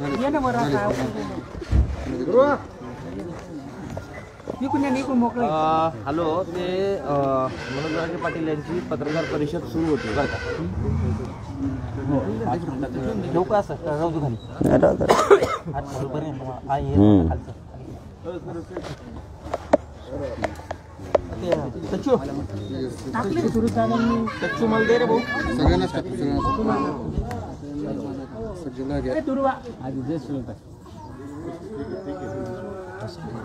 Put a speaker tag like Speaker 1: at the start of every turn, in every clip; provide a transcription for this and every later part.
Speaker 1: ये ना बरं
Speaker 2: हॅलो, ते मनोज पाटील यांची पत्रकार परिषद सुरू होती बरं का? ठेवू का असं राहू दे खाली? बरोबर आहे. तच्चू मला दे रे भाऊ.
Speaker 3: सगळ्यांनाच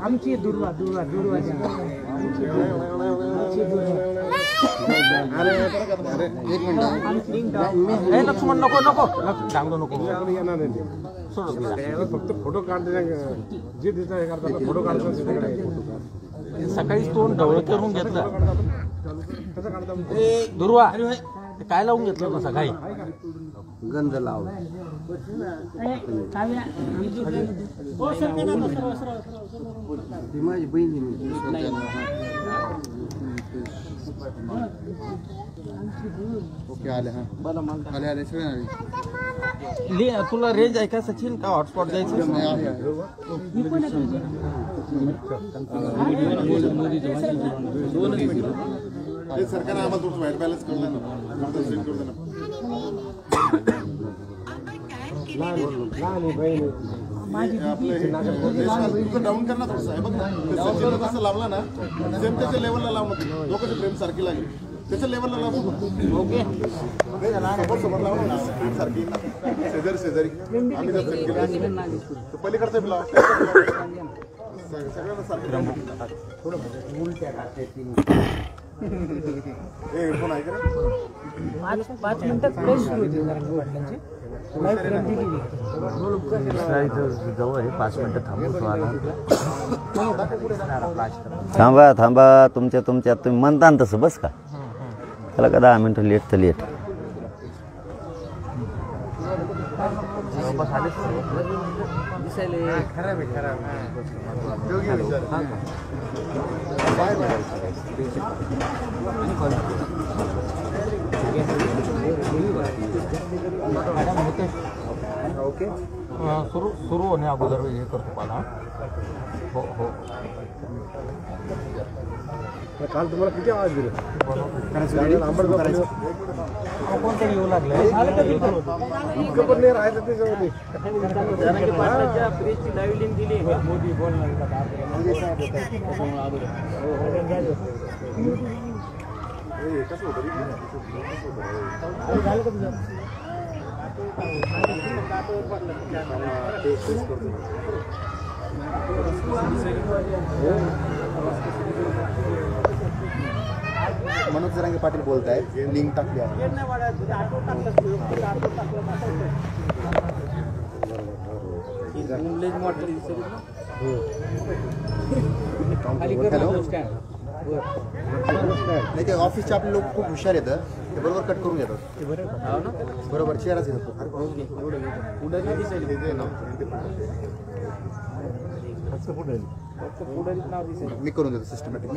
Speaker 1: आमची दुर्वा दुर्वा दुर्वा
Speaker 2: लक्ष्मण नको नको चांगलं नको
Speaker 3: फक्त फोटो काढते जे देत फोटो काढतात
Speaker 2: सकाळीच तोंड ढवळ करून घेतलं. दुर्वा काय लावून घेतलं ना सकाळी?
Speaker 3: गंध लाव माझी बहिणी ओके आले हा आले आले
Speaker 2: तुला रेंज आहे का सचिन का हॉटस्पॉट जायचं?
Speaker 3: सरकारने आम्हाला थोडं व्हाईट बॅलन्स करणार डाऊन कर ना थोडंसं आहे बघ ना. कसं लावला ना सेम त्याच्या लेवलला लावून लोकांची फ्रेम सारखी लागली त्याच्या लेवलला लावून ओके समोर लावून सारखी शेजारी शेजारी आम्ही जर सेट केलं पलीकडचं लावा सगळ्यांना सारखी थोडं उलट्या हेडफोन आहे का
Speaker 1: 5 मिनिटात प्रेस सुरू होती
Speaker 2: जवळ आहे. 5 मिनिटं
Speaker 4: थांबा थांबा तुमच्या तुम्ही म्हणता ना तसं बस का त्याला का 10 मिनिटं लेट तर लेट.
Speaker 2: खराब
Speaker 3: ओके
Speaker 2: सुरू होणे अगोदर हे करतो पाला. हो हो
Speaker 3: काल तुम्हाला किती आवाज दिले
Speaker 2: कोणतरी येऊ लागलं
Speaker 3: इतकं पण नाही राहायचं ते जवळ
Speaker 1: फ्रीजची लाईव्ह लिंक दिली मोदी
Speaker 3: मनोज जरांगे पाटील बोलत आहेत लिंक टाकली आहे. नाही ते ऑफिसचे आपले लोक खूप हुशार येतात ते बरोबर कट करून येतात बरोबर चेहराच येतो मी करून देतो सिस्टमॅटिक.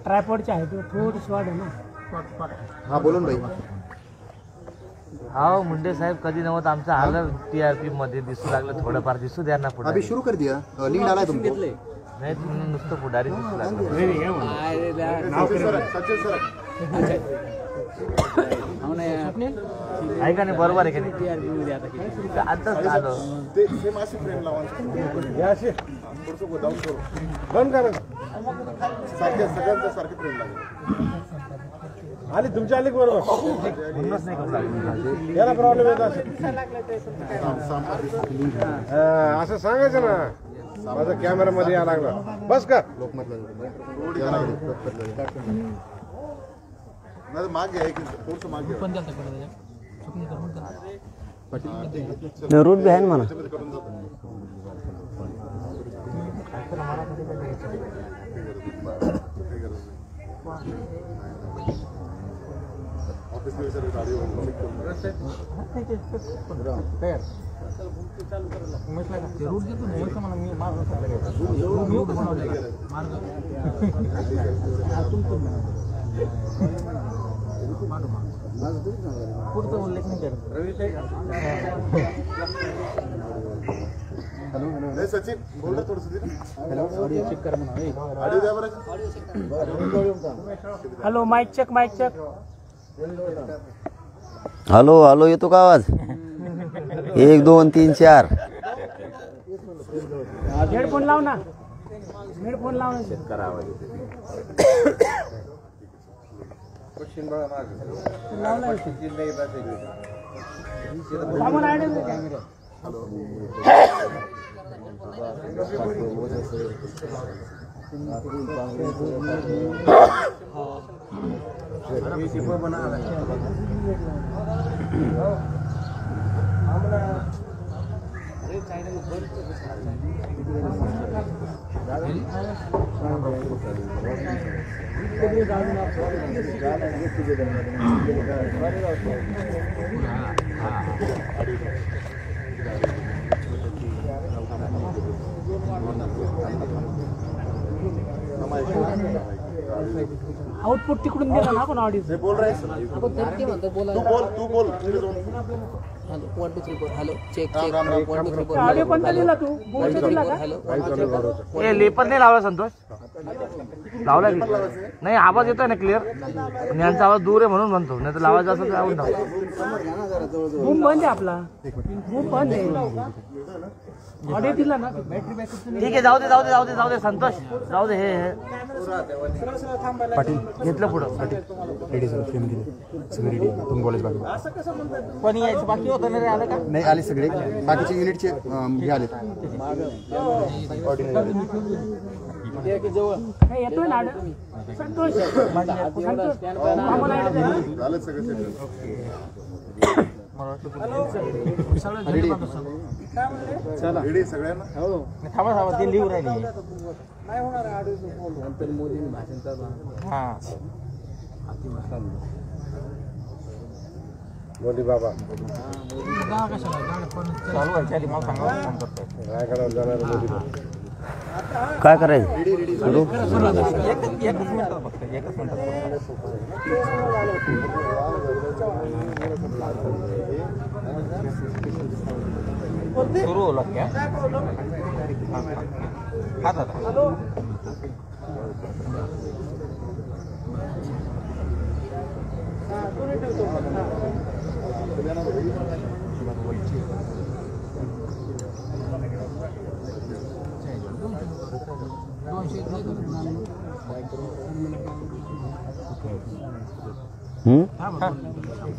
Speaker 1: ट्रायपॉडचे आहे ते थोडी स्वाड आहे ना.
Speaker 3: हा बोलून भाई.
Speaker 2: हा मुंडे साहेब कधी नव्हतं आमचं आलं TRP मध्ये दिसू लागलं थोडंफार दिसू द्या ना पुढे.
Speaker 3: अभी शुरू कर दिया लिंक डाला है तुमको
Speaker 2: नाही नुसतं पुढारी दिसू लागलं. आहे का नाही बरोबर आहे का नाही? आताच आलो
Speaker 3: सगळ्यांच्या सारखे फ्रेम लागले आली तुमच्या आली बरोबर
Speaker 2: म्हणूनच नाही करू लागलं.
Speaker 3: याला प्रॉब्लेम येत असं सांगायचं ना माझा कॅमेरा मध्ये या लागला बस का मागे
Speaker 4: रूट बी आहे ना म्हणा.
Speaker 2: पुढचा उल्लेख नाही करत.
Speaker 3: हे सचिन बोल ना थोडंसं तिथे. ऑडिओ द्या बरं.
Speaker 1: Hello mic check
Speaker 4: hello hello येतो का आवाज? 1 2 3 4.
Speaker 1: हेडफोन लाव ना. सामान आहे ना? आउटपुट तिकडून दिला ना आपण ऑडिओ.
Speaker 3: हे बोल रहा है. तू बोल तुम्ही दोन.
Speaker 1: ऑडिओ कोणता दिला तू? बोलचा दिला का?
Speaker 2: लेपर नाही लावला संतोष? लावला की नाही? आवाज येतोय ना क्लिअर? पण यांचा आवाज दूर आहे म्हणून म्हणतो, नाही तर लावायचा असेल तर लावून टाक.
Speaker 1: बूम बंद आहे आपला. बूम बंद आहे. ऑडिओ दिला ना?
Speaker 2: ठीक आहे, जाऊ दे संतोष, जाऊ दे. हे घेतलं पुढं.
Speaker 5: रेडी सर, फेम दिले सगळे रेडी. तुम्ही कॉलेज बाकी
Speaker 2: कोणी यायचं बाकी होतं ना रे? आलं का?
Speaker 5: नाही आले सगळे. बाकीचे युनिटचे हे आले.
Speaker 1: नाही येतोय ना ऑडिओ? संतोष सामान आहे ना?
Speaker 3: झालं सगळं. रेडी सगळ्यांना.
Speaker 2: थांबा ते लिहू राहिली.
Speaker 1: नाही होणार ऑडिओ.
Speaker 2: मोदींनी भाषण चालू.
Speaker 3: मोदी बाबा
Speaker 2: चालू व्हायच्या आधी मला सांगा, फोन करतोय.
Speaker 3: रायगडावर जाणार मोदी बाबा.
Speaker 4: काय करायचं? सुरू.
Speaker 2: एकच मिनिटात फक्त, एकच मिनिटात. सुरू होला क्या? हा दादा.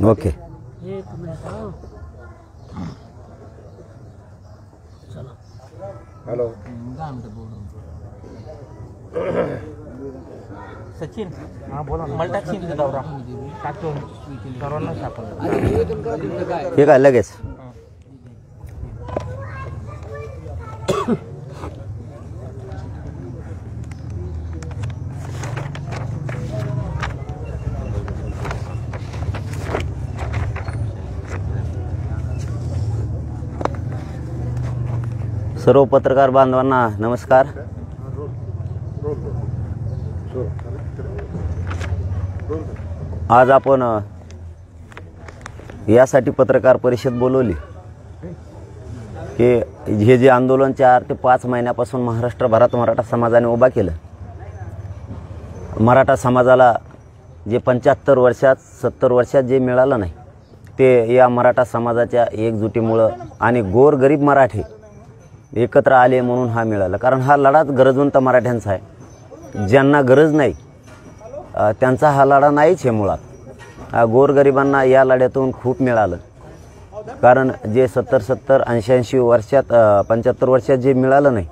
Speaker 4: ओके.
Speaker 3: हॅलो
Speaker 2: सचिन, हा बोला. मला टाकशील तिथे दौरा टाकतो सर्वांना सापडलं.
Speaker 4: हे काय लगेच? सर्व पत्रकार बांधवांना नमस्कार. आज आपण यासाठी पत्रकार परिषद बोलवली की हे जे आंदोलन 4 ते 5 महिन्यापासून महाराष्ट्रभरात मराठा समाजाने उभा केलं. मराठा समाजाला जे 75 वर्षात 70 वर्षात जे मिळालं नाही ते या मराठा समाजाच्या एकजुटीमुळं आणि गोरगरीब मराठी एकत्र आले म्हणून हा मिळाला. कारण हा लढाच गरजवंत मराठ्यांचा आहे. ज्यांना गरज नाही त्यांचा हा लढा नाहीच आहे मुळात. गोरगरिबांना या लढ्यातून खूप मिळालं. कारण जे 70 80 वर्षात 75 वर्षात जे मिळालं नाही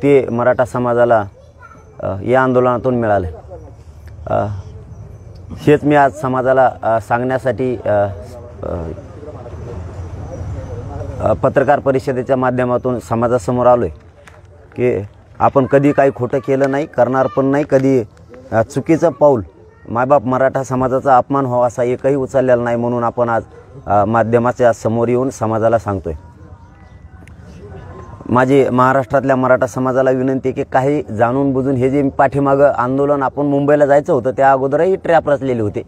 Speaker 4: ते मराठा समाजाला या आंदोलनातून मिळालं. हेच मी आज समाजाला सांगण्यासाठी पत्रकार परिषदेच्या माध्यमातून समाजासमोर आलो आहे की आपण कधी काही खोटं केलं नाही, करणार पण नाही. कधी चुकीचं पाऊल मायबाप मराठा समाजाचा अपमान व्हावा असा एकही उचललेला नाही. म्हणून आपण आज माध्यमाच्या समोर येऊन समाजाला सांगतोय. माझी महाराष्ट्रातल्या मराठा समाजाला विनंती आहे की काही जाणून बुजून हे जे पाठीमागं आंदोलन आपण मुंबईला जायचं होतं त्या अगोदरही ट्रॅप रचलेले होते.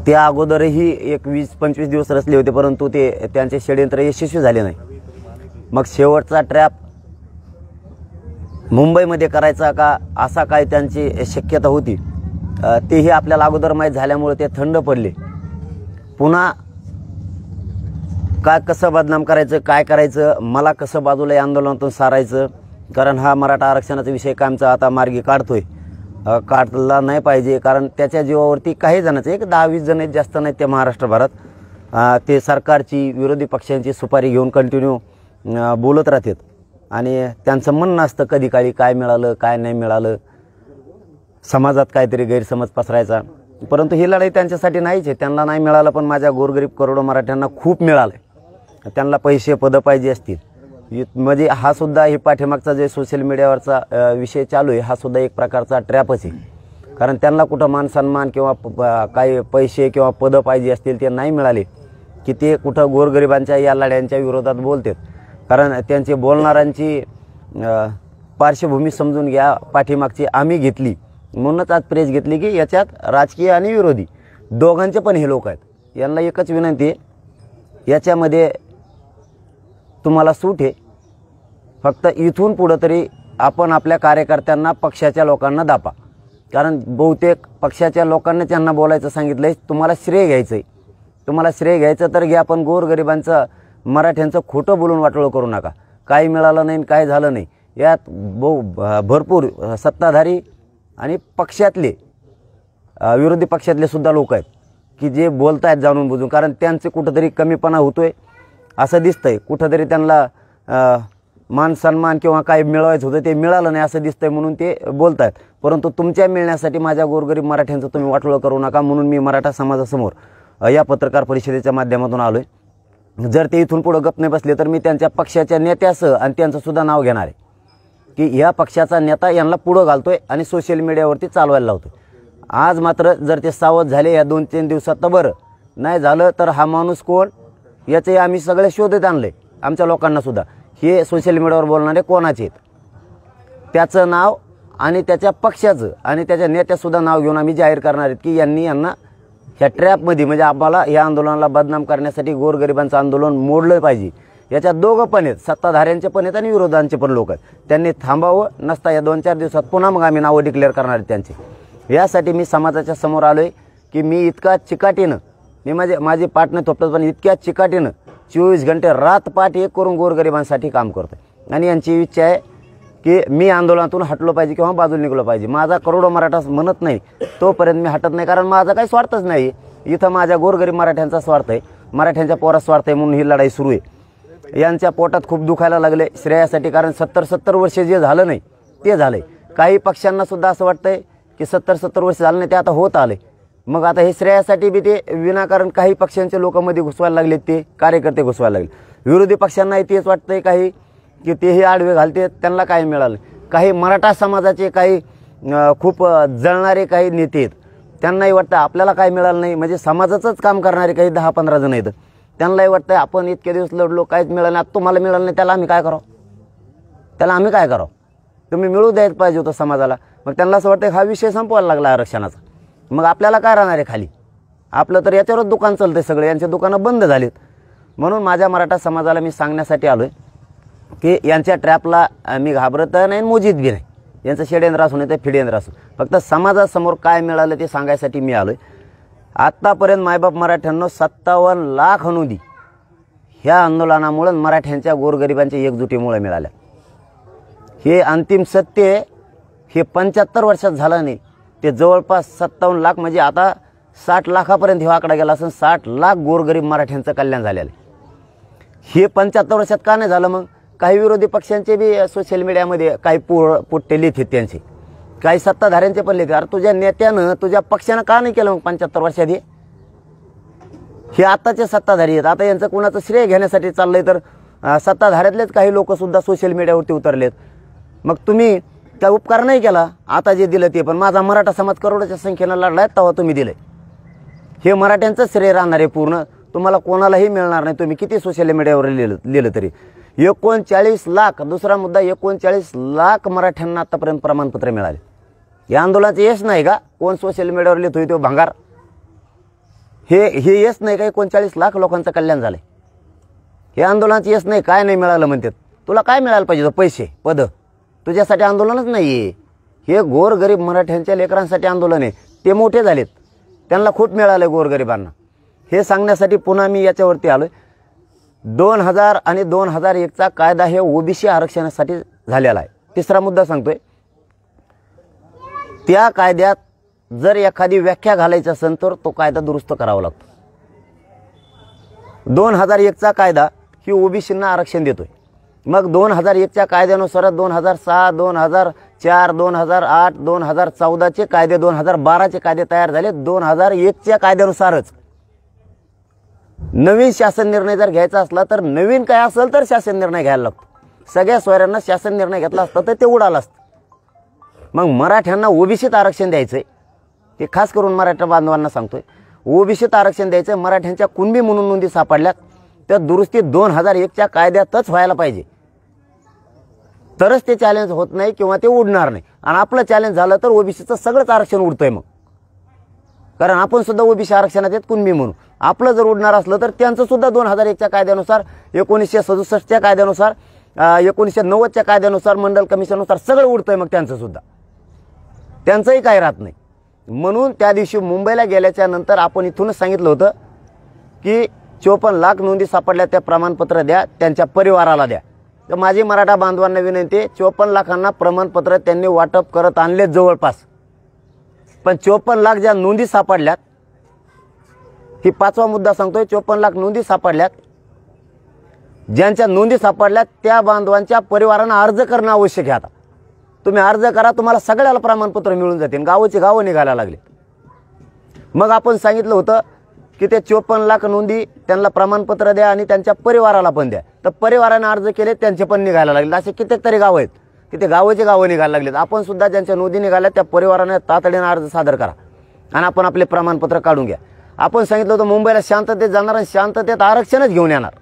Speaker 4: त्या अगोदरही एक 20-25 दिवस रचले होते, परंतु ते त्यांचे षडयंत्र यशस्वी झाले नाही. मग शेवटचा ट्रॅप मुंबईमध्ये करायचा का असा काय त्यांची शक्यता होती, तेही आपल्याला अगोदर माहीत झाल्यामुळे ते थंड पडले. पुन्हा काय कसं बदनाम करायचं, काय करायचं, मला कसं बाजूला या आंदोलनातून सारायचं, कारण हा मराठा आरक्षणाचा विषय कायमचा आता मार्गी काढतोय, काढला नाही पाहिजे. कारण त्याच्या जीवावरती काही जणांचं, एक 10-20 जण आहेत, जास्त नाहीत त्या महाराष्ट्रभरात, ते सरकारची विरोधी पक्षांची सुपारी घेऊन कंटिन्यू बोलत राहतात. आणि त्यांचं म्हणणं असतं कधी काळी काय मिळालं काय नाही मिळालं, समाजात काहीतरी गैरसमज पसरायचा. परंतु ही लढाई त्यांच्यासाठी नाहीच आहे. त्यांना नाही मिळालं, पण माझ्या गोरगरीब करोडो मराठ्यांना खूप मिळालं. त्यांना पैसे पदं पाहिजे असतील, म्हणजे हा सुद्धा हे पाठीमागचा जे सोशल मीडियावरचा विषय चालू आहे, हा सुद्धा एक प्रकारचा ट्रॅपच आहे. कारण त्यांना कुठं मान सन्मान किंवा काही पैसे किंवा पदं पाहिजे असतील, ते नाही मिळाले की ते कुठं गोरगरिबांच्या या लढ्यांच्या विरोधात बोलतात. कारण त्यांचे बोलणाऱ्यांची पार्श्वभूमी समजून घ्या, पाठीमागची आम्ही घेतली, म्हणूनच आज प्रेस घेतली की याच्यात राजकीय आणि विरोधी दोघांचे पण हे लोक आहेत. यांना एकच विनंती आहे, याच्यामध्ये तुम्हाला सूट आहे, फक्त इथून पुढं तरी आपण आपल्या कार्यकर्त्यांना पक्षाच्या लोकांना दापा. कारण बहुतेक पक्षाच्या लोकांनी त्यांना बोलायचं सांगितलं आहे, तुम्हाला श्रेय घ्यायचं आहे, तुम्हाला श्रेय घ्यायचं तर घ्या, पण गोरगरिबांचं मराठ्यांचं खोटं बोलून वाटोळं करू नका. काही मिळालं नाही, काय झालं नाही. यात भरपूर सत्ताधारी आणि पक्षातले विरोधी पक्षातले सुद्धा लोक आहेत की जे बोलत आहेत जाणून बुजून, कारण त्यांचे कुठंतरी कमीपणा होतोय असं दिसतंय, कुठंतरी त्यांना मान सन्मान किंवा काय मिळवायचं होतं ते मिळालं नाही असं दिसतंय, म्हणून ते बोलत आहेत. परंतु तुमच्या मिळण्यासाठी माझ्या गोरगरीब मराठ्यांचं तुम्ही वाटोळं करू नका, म्हणून मी मराठा समाजासमोर या पत्रकार परिषदेच्या माध्यमातून आलो आहे. जर ते इथून पुढं गप नाही बसले तर मी त्यांच्या पक्षाच्या नेत्यासह आणि त्यांचं सुद्धा नाव घेणार आहे की ह्या पक्षाचा नेता यांना पुढं घालतोय आणि सोशल मीडियावरती चालवायला लावतोय. आज मात्र जर ते सावध झाले या 2-3 दिवसात तर बरं, नाही झालं तर हा माणूस कोण याचे आम्ही सगळे शोधत आणले. आमच्या लोकांना सुद्धा हे सोशल मीडियावर बोलणारे कोणाचे आहेत त्याचं नाव आणि त्याच्या पक्षाचं आणि त्याच्या नेत्यासुद्धा नाव घेऊन आम्ही जाहीर करणार आहेत की यांना ह्या ट्रॅपमध्ये, म्हणजे आम्हाला या आंदोलनाला बदनाम करण्यासाठी गोरगरिबांचं आंदोलन मोडलं पाहिजे. याच्यात दोघं पण आहेत, सत्ताधाऱ्यांचे पण आहेत आणि विरोधांचे पण लोक आहेत. त्यांनी थांबावं, नसता या 2-4 दिवसात पुन्हा मग आम्ही नावं डिक्लेअर करणार आहेत त्यांचे. यासाठी मी समाजाच्या समोर आलो आहे की मी इतका चिकाटीनं, मी माझी पाठ नाही थोपटत, पण इतक्या चिकाटीनं 24 घंटे रात पाठ एक करून गोरगरिबांसाठी काम करतो. आणि यांची इच्छा आहे की मी आंदोलनातून हटलो पाहिजे किंवा बाजूला निघलो पाहिजे. माझा करोडो मराठा म्हणत नाही तोपर्यंत मी हटत नाही, कारण माझा काही स्वार्थच नाही. इथं माझ्या गोरगरीब मराठ्यांचा स्वार्थ आहे, मराठ्यांच्या पोरात स्वार्थ आहे, म्हणून ही लढाई सुरू आहे. यांच्या पोटात खूप दुखायला लागले श्रेयासाठी, कारण 70 वर्ष जे झालं नाही ते झालंय. काही पक्षांना सुद्धा असं वाटतंय की 70 वर्ष झालं नाही ते आता होत आले. मग आता हे श्रेयासाठी बी ते विनाकारण काही पक्षांचे लोक मध्ये घुसवायला लागले, ते कार्यकर्ते घुसवायला लागले. विरोधी पक्षांनाही तेच वाटतंय काही की तेही आडवे घालते, त्यांना काय मिळालं. काही मराठा समाजाचे काही खूप जळणारे काही नेते आहेत, त्यांनाही वाटतं आपल्याला काय मिळालं नाही. म्हणजे समाजाचंच काम करणारे काही 10-15 जण आहेत, त्यांनाही वाटतं आपण इतके दिवस लढलो काहीच मिळालं नाही, तुम्हाला मिळालं नाही, त्याला आम्ही काय करावं, तुम्ही मिळू द्यायला पाहिजे होतं समाजाला. मग त्यांना असं वाटतं हा विषय संपवायला लागला आरक्षणाचा, मग आपल्याला काय राहणार आहे खाली, आपलं तर याच्यावरच दुकान चालतंय, सगळे यांचे दुकानं बंद झालीत. म्हणून माझ्या मराठा समाजाला मी सांगण्यासाठी आलो आहे की यांच्या ट्रॅपला मी घाबरत नाही, मोजीत बी नाही. यांचं षडयंत्र असू नाही ते फिडेंद्र असू, फक्त समाजासमोर काय मिळालं ते सांगायसाठी मी आलो आहे. आत्तापर्यंत मायबाप मराठ्यांना 57 लाख अनुदी ह्या आंदोलनामुळे मराठ्यांच्या गोरगरिबांच्या एकजुटीमुळे मिळाल्या. हे अंतिम सत्य हे 75 वर्षात झालं नाही, ते जवळपास 57 लाख, म्हणजे आता 60 लाखापर्यंत हा आकडा गेला असून 60 लाख गोरगरीब मराठ्यांचं कल्याण झालेलं आहे. हे 75 वर्षात का नाही झालं. मग काही विरोधी पक्षांचे बी सोशल मीडियामध्ये काही पुट्टे लिहित आहेत, त्यांचे काही सत्ताधाऱ्यांचे पण लिहित. अरे तुझ्या नेत्यानं तुझ्या पक्षानं का नाही केलं मग 75 वर्षात. हे आताचे सत्ताधारी आहेत, आता यांचं कुणाचं श्रेय घेण्यासाठी चाललंय तर सत्ताधाऱ्यातलेच काही लोक सुद्धा सोशल मीडियावरती उतरलेत. मग तुम्ही काय उपकार नाही केला, आता जे दिलं ते पण माझा मराठा समाज करोडोच्या संख्येनं लढलाय तेव्हा तुम्ही दिलंय. हे मराठ्यांचं श्रेय राहणार आहे पूर्ण, तुम्हाला कोणालाही मिळणार नाही. तुम्ही किती सोशल मीडियावर लिहिलं तरी 39 लाख, दुसरा मुद्दा 39 लाख मराठ्यांना आतापर्यंत प्रमाणपत्र मिळाले. या आंदोलनाचं यश नाही का, कोण सोशल मीडियावर लिहितोय तो भांगार. हे यश नाही काही 39 लाख लोकांचं कल्याण झालंय. हे आंदोलनाचं यश नाही, काय नाही मिळालं म्हणतात. तुला काय मिळायला पाहिजे होतं? पैसे, पद. तुझ्यासाठी आंदोलनच नाही आहे. हे गोरगरीब मराठ्यांच्या लेकरांसाठी आंदोलन आहे. ते मोठे झालेत, त्यांना खूप मिळालं गोरगरिबांना. हे सांगण्यासाठी पुन्हा मी याच्यावरती आलोय. 2000 आणि 2001चा कायदा हे ओबीसी आरक्षणासाठी झालेला आहे. तिसरा मुद्दा सांगतोय, त्या कायद्यात जर एखादी व्याख्या घालायची असेल तर तो कायदा दुरुस्त करावा लागतो. 2001चा कायदा ही ओबीसींना आरक्षण देतोय. मग 2001च्या कायद्यानुसार 2006, 2004, 2008, 2014चे कायदे, 2012चे कायदे तयार झाले. 2001च्या कायद्यानुसारच नवीन शासन निर्णय जर घ्यायचा असला तर नवीन काय असेल तर शासन निर्णय घ्यायला लागतो. सगळ्या सोयऱ्यांना शासन निर्णय घेतला असता तर ते उडालं असतं. मग मराठ्यांना ओबीसीत आरक्षण द्यायचंय, ते खास करून मराठा बांधवांना सांगतोय. ओबीसीत आरक्षण द्यायचं. मराठ्यांच्या कुणबी म्हणून नोंदी सापडल्यात, त्या दुरुस्ती 2001च्या कायद्यातच व्हायला पाहिजे, तरच ते चॅलेंज होत नाही किंवा ते उडणार नाही. आणि आपलं चॅलेंज झालं तर ओबीसीचं सगळंच आरक्षण उडतंय मग, कारण आपण सुद्धा ओबीसी आरक्षणात येत कुणबी म्हणून. आपलं जर उडणार असलं तर त्यांचं सुद्धा 2001च्या कायद्यानुसार, 1967च्या कायद्यानुसार, 1990च्या कायद्यानुसार, मंडल कमिशननुसार सगळं उडतंय मग त्यांचं सुद्धा. त्यांचंही काही राहत नाही. म्हणून त्या दिवशी मुंबईला गेल्याच्या नंतर आपण इथूनच सांगितलं होतं की 54 लाख नोंदी सापडल्या, त्या प्रमाणपत्र द्या, त्यांच्या परिवाराला द्या. तर माझी मराठा बांधवांना विनंती आहे, 54 लाखांना प्रमाणपत्र त्यांनी वाटप करत आणले जवळपास. पण 54 लाख ज्या नोंदी सापडल्यात, ही 5वा मुद्दा सांगतोय, 54 लाख नोंदी सापडल्यात. ज्यांच्या नोंदी सापडल्यात त्या बांधवांच्या परिवारांना अर्ज करणं आवश्यक आहे. आता तुम्ही अर्ज करा, तुम्हाला सगळ्याला प्रमाणपत्र मिळून जातील. गावोची गावं निघायला लागले. मग आपण सांगितलं होतं की ते 54 लाख नोंदी त्यांना प्रमाणपत्र द्या आणि त्यांच्या परिवाराला पण द्या. तर परिवाराने अर्ज केले, त्यांचे पण निघायला लागले. असे कित्येक तरी गावं आहेत की ते गावोचे गावं निघायला लागलेत. आपण सुद्धा ज्यांच्या नोंदी निघाल्या त्या परिवाराने तातडीने अर्ज सादर करा आणि आपण आपले प्रमाणपत्र काढून घ्या. आपण सांगितलं होतं मुंबईला शांततेत जाणार आणि शांततेत आरक्षणच घेऊन येणार.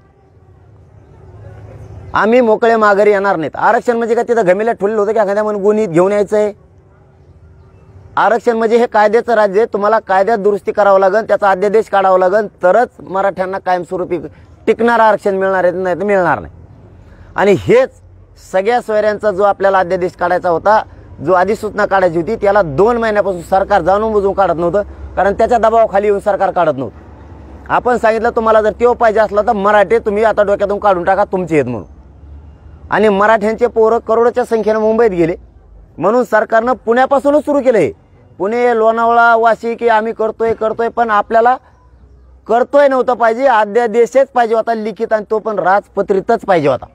Speaker 4: आम्ही मोकळे माघारी येणार नाहीत. आरक्षण म्हणजे काय तिथं घमेल्या ठेवलेलं होतं की एखाद्या म्हणून गुन्हीत घेऊन यायचंय? आरक्षण म्हणजे हे कायद्याचं राज्य आहे. तुम्हाला कायद्यात दुरुस्ती करावं लागेल, त्याचा अध्यादेश काढावा लागेल, तरच मराठ्यांना कायमस्वरूपी टिकणारं आरक्षण मिळणार आहे, नाही तर मिळणार नाही. आणि हेच सगळ्या सोयऱ्यांचा जो आपल्याला अध्यादेश काढायचा होता, जो अधिसूचना काढायची होती, त्याला 2 महिन्यापासून सरकार जाणून बुजून काढत नव्हतं, कारण त्याच्या दबावाखाली येऊन सरकार काढत नव्हतं. आपण सांगितलं तुम्हाला जर तेव्हा पाहिजे असला तर मराठे तुम्ही आता डोक्यातून काढून टाका, तुमचे आहेत म्हणून. आणि मराठ्यांचे पोरं करोडोच्या संख्येनं मुंबईत गेले म्हणून सरकारनं पुण्यापासूनच सुरू केलं. हे पुणे, लोणावळा, वाशी की आम्ही करतोय, पण आपल्याला करतोय नव्हतं पाहिजे, अध्यादेशच पाहिजे होता लिखित, आणि तो पण राजपत्रितच पाहिजे होता.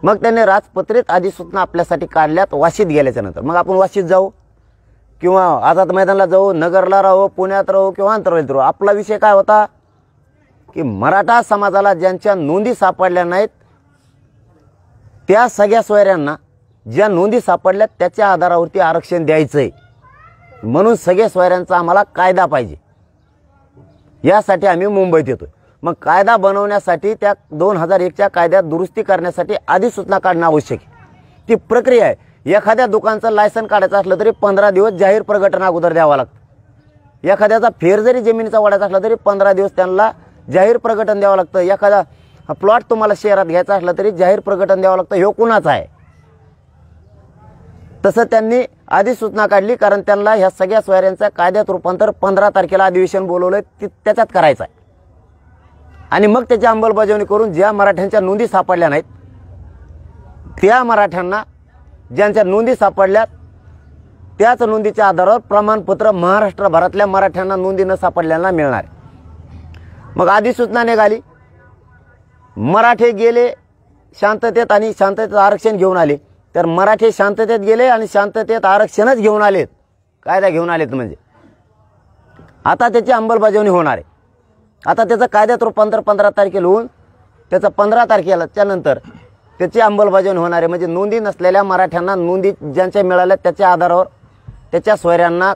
Speaker 4: मग त्यांनी राजपत्रित अधिसूचना आपल्यासाठी काढल्यात वाशीत गेल्याच्या नंतर. मग आपण वाशीत जाऊ किंवा आझाद मैदानाला जाऊ, नगरला राहू, पुण्यात राहू किंवा आंतरवालीत राहू, आपला विषय काय होता की मराठा समाजाला ज्यांच्या नोंदी सापडल्या नाहीत त्या सगळ्या सोयऱ्यांना ज्या नोंदी सापडल्यात त्याच्या आधारावरती आरक्षण द्यायचंय. म्हणून सगळ्या सोयऱ्यांचा आम्हाला कायदा पाहिजे, यासाठी आम्ही मुंबईत येतोय. मग कायदा बनवण्यासाठी त्या 2001च्या कायद्यात दुरुस्ती करण्यासाठी अधिसूचना काढणं आवश्यक आहे. ती प्रक्रिया आहे. एखाद्या दुकानचं लायसन काढायचं असलं तरी 15 दिवस जाहीर प्रकटन अगोदर द्यावं लागतं. एखाद्याचा फेर जरी जमिनीचा वाढायचा असला तरी 15 दिवस त्यांना जाहीर प्रकटन द्यावं लागतं. एखादा प्लॉट तुम्हाला शहरात घ्यायचा असला तरी जाहीर प्रकटन द्यावं लागतं. हे कुणाचं आहे? तसं त्यांनी अधिसूचना काढली, कारण त्यांना ह्या सगळ्या सोयऱ्यांचं कायद्यात रूपांतर 15 तारखेला अधिवेशन बोलवलंय, त्याच्यात करायचं आहे. आणि मग त्याची अंमलबजावणी करून ज्या मराठ्यांच्या नोंदी सापडल्या नाहीत त्या मराठ्यांना, ज्यांच्या नोंदी सापडल्यात त्याच नोंदीच्या आधारावर प्रमाणपत्र महाराष्ट्रभरातल्या मराठ्यांना नोंदी न सापडल्याला मिळणार. मग अधिसूचना निघाली, मराठे गेले शांततेत आणि शांततेत आरक्षण घेऊन आले. तर मराठे शांततेत गेले आणि शांततेत आरक्षणच घेऊन आलेत, कायदा घेऊन आलेत. म्हणजे आता त्याची अंमलबजावणी होणार आहे. आता त्याचं कायद्यात रूपांतर 15 तारखेला होऊन त्याचं 15 तारखेला त्यानंतर त्याची अंमलबजावणी होणार आहे. म्हणजे नोंदी नसलेल्या मराठ्यांना नोंदी ज्यांच्या मिळाल्या त्याच्या आधारावर त्याच्या सोयऱ्यांना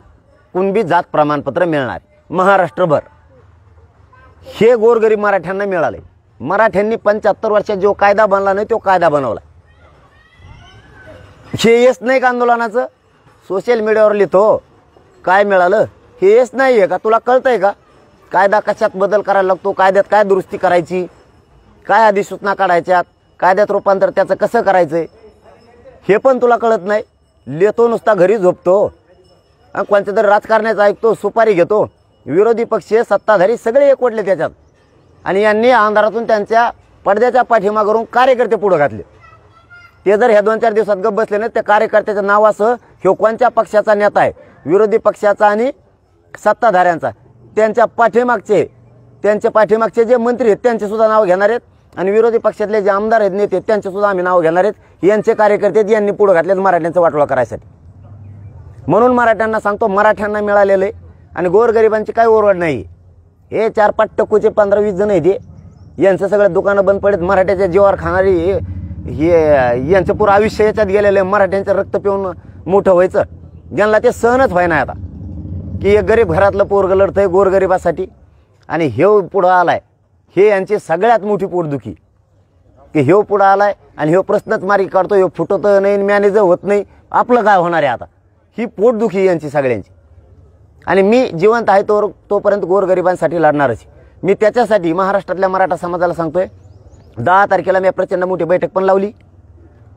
Speaker 4: कुणबी जात प्रमाणपत्र मिळणार महाराष्ट्रभर. हे गोरगरीब मराठ्यांना मिळाले. मराठ्यांनी 75 वर्षात जो कायदा बनला नाही तो कायदा बनवला. हे यश नाही का आंदोलनाचं? सोशल मीडियावर लिहितो काय मिळालं, हे यश नाही आहे का? तुला कळतंय का? कायदा कशात बदल करायला लागतो, कायद्यात काय दुरुस्ती करायची, काय अधिसूचना काढायच्यात, कायद्यात रूपांतर त्याचं कसं करायचं हे पण तुला कळत नाही. लेतो नुसता घरी झोपतो, कोणत्या तरी राजकारण्याचं ऐकतो, सुपारी घेतो. विरोधी पक्ष सत्ताधारी सगळे एकवटले त्याच्यात आणि यांनी अंधारातून त्यांच्या पडद्याच्या पाठीमागून कार्यकर्ते पुढे घातले. ते जर ह्या 2-4 दिवसात गप्प बसले नाही, त्या कार्यकर्त्याच्या नावासह ह्यो कोणत्या पक्षाचा नेता आहे, विरोधी पक्षाचा आणि सत्ताधाऱ्यांचा, त्यांच्या पाठीमागचे जे मंत्री आहेत त्यांचे सुद्धा नाव घेणार आहेत आणि विरोधी पक्षातले जे आमदार आहेत, नेते, त्यांचे सुद्धा आम्ही नाव घेणार आहेत. यांचे कार्यकर्ते यांनी पुढे घातलेत मराठ्यांचं वाटोळा करायसाठी. म्हणून मराठ्यांना सांगतो, मराठ्यांना मिळालेलं आहे आणि गोरगरिबांची काही ओरड नाही. हे 4-5 टक्कूचे 15-20 जण आहेत, यांचं सगळं दुकानं बंद पडत, मराठ्याच्या जीवावर खाणारी हे यांचं पुरं आयुष्य याच्यात गेलेलं आहे. मराठ्यांचं रक्त पिऊन मोठं व्हायचं, ज्यांना ते सहनच व्हाय नाही आता की एक गरीब घरातलं पोरगं लढतंय गोरगरिबासाठी आणि ह्यो पुढं आलाय. हे यांची सगळ्यात मोठी पोटदुखी की ह्यो पुढं आलाय आणि ह्यो प्रश्नच मार्गी काढतो, ह्यो फुटत नाही, मॅनेज होत नाही, आपलं काय होणार आहे आता, ही पोटदुखी यांची सगळ्यांची. आणि मी जिवंत आहे तोपर्यंत गोरगरिबांसाठी लढणारच. मी त्याच्यासाठी महाराष्ट्रातल्या मराठा समाजाला सांगतोय, 10 तारखेला मी प्रचंड मोठी बैठक पण लावली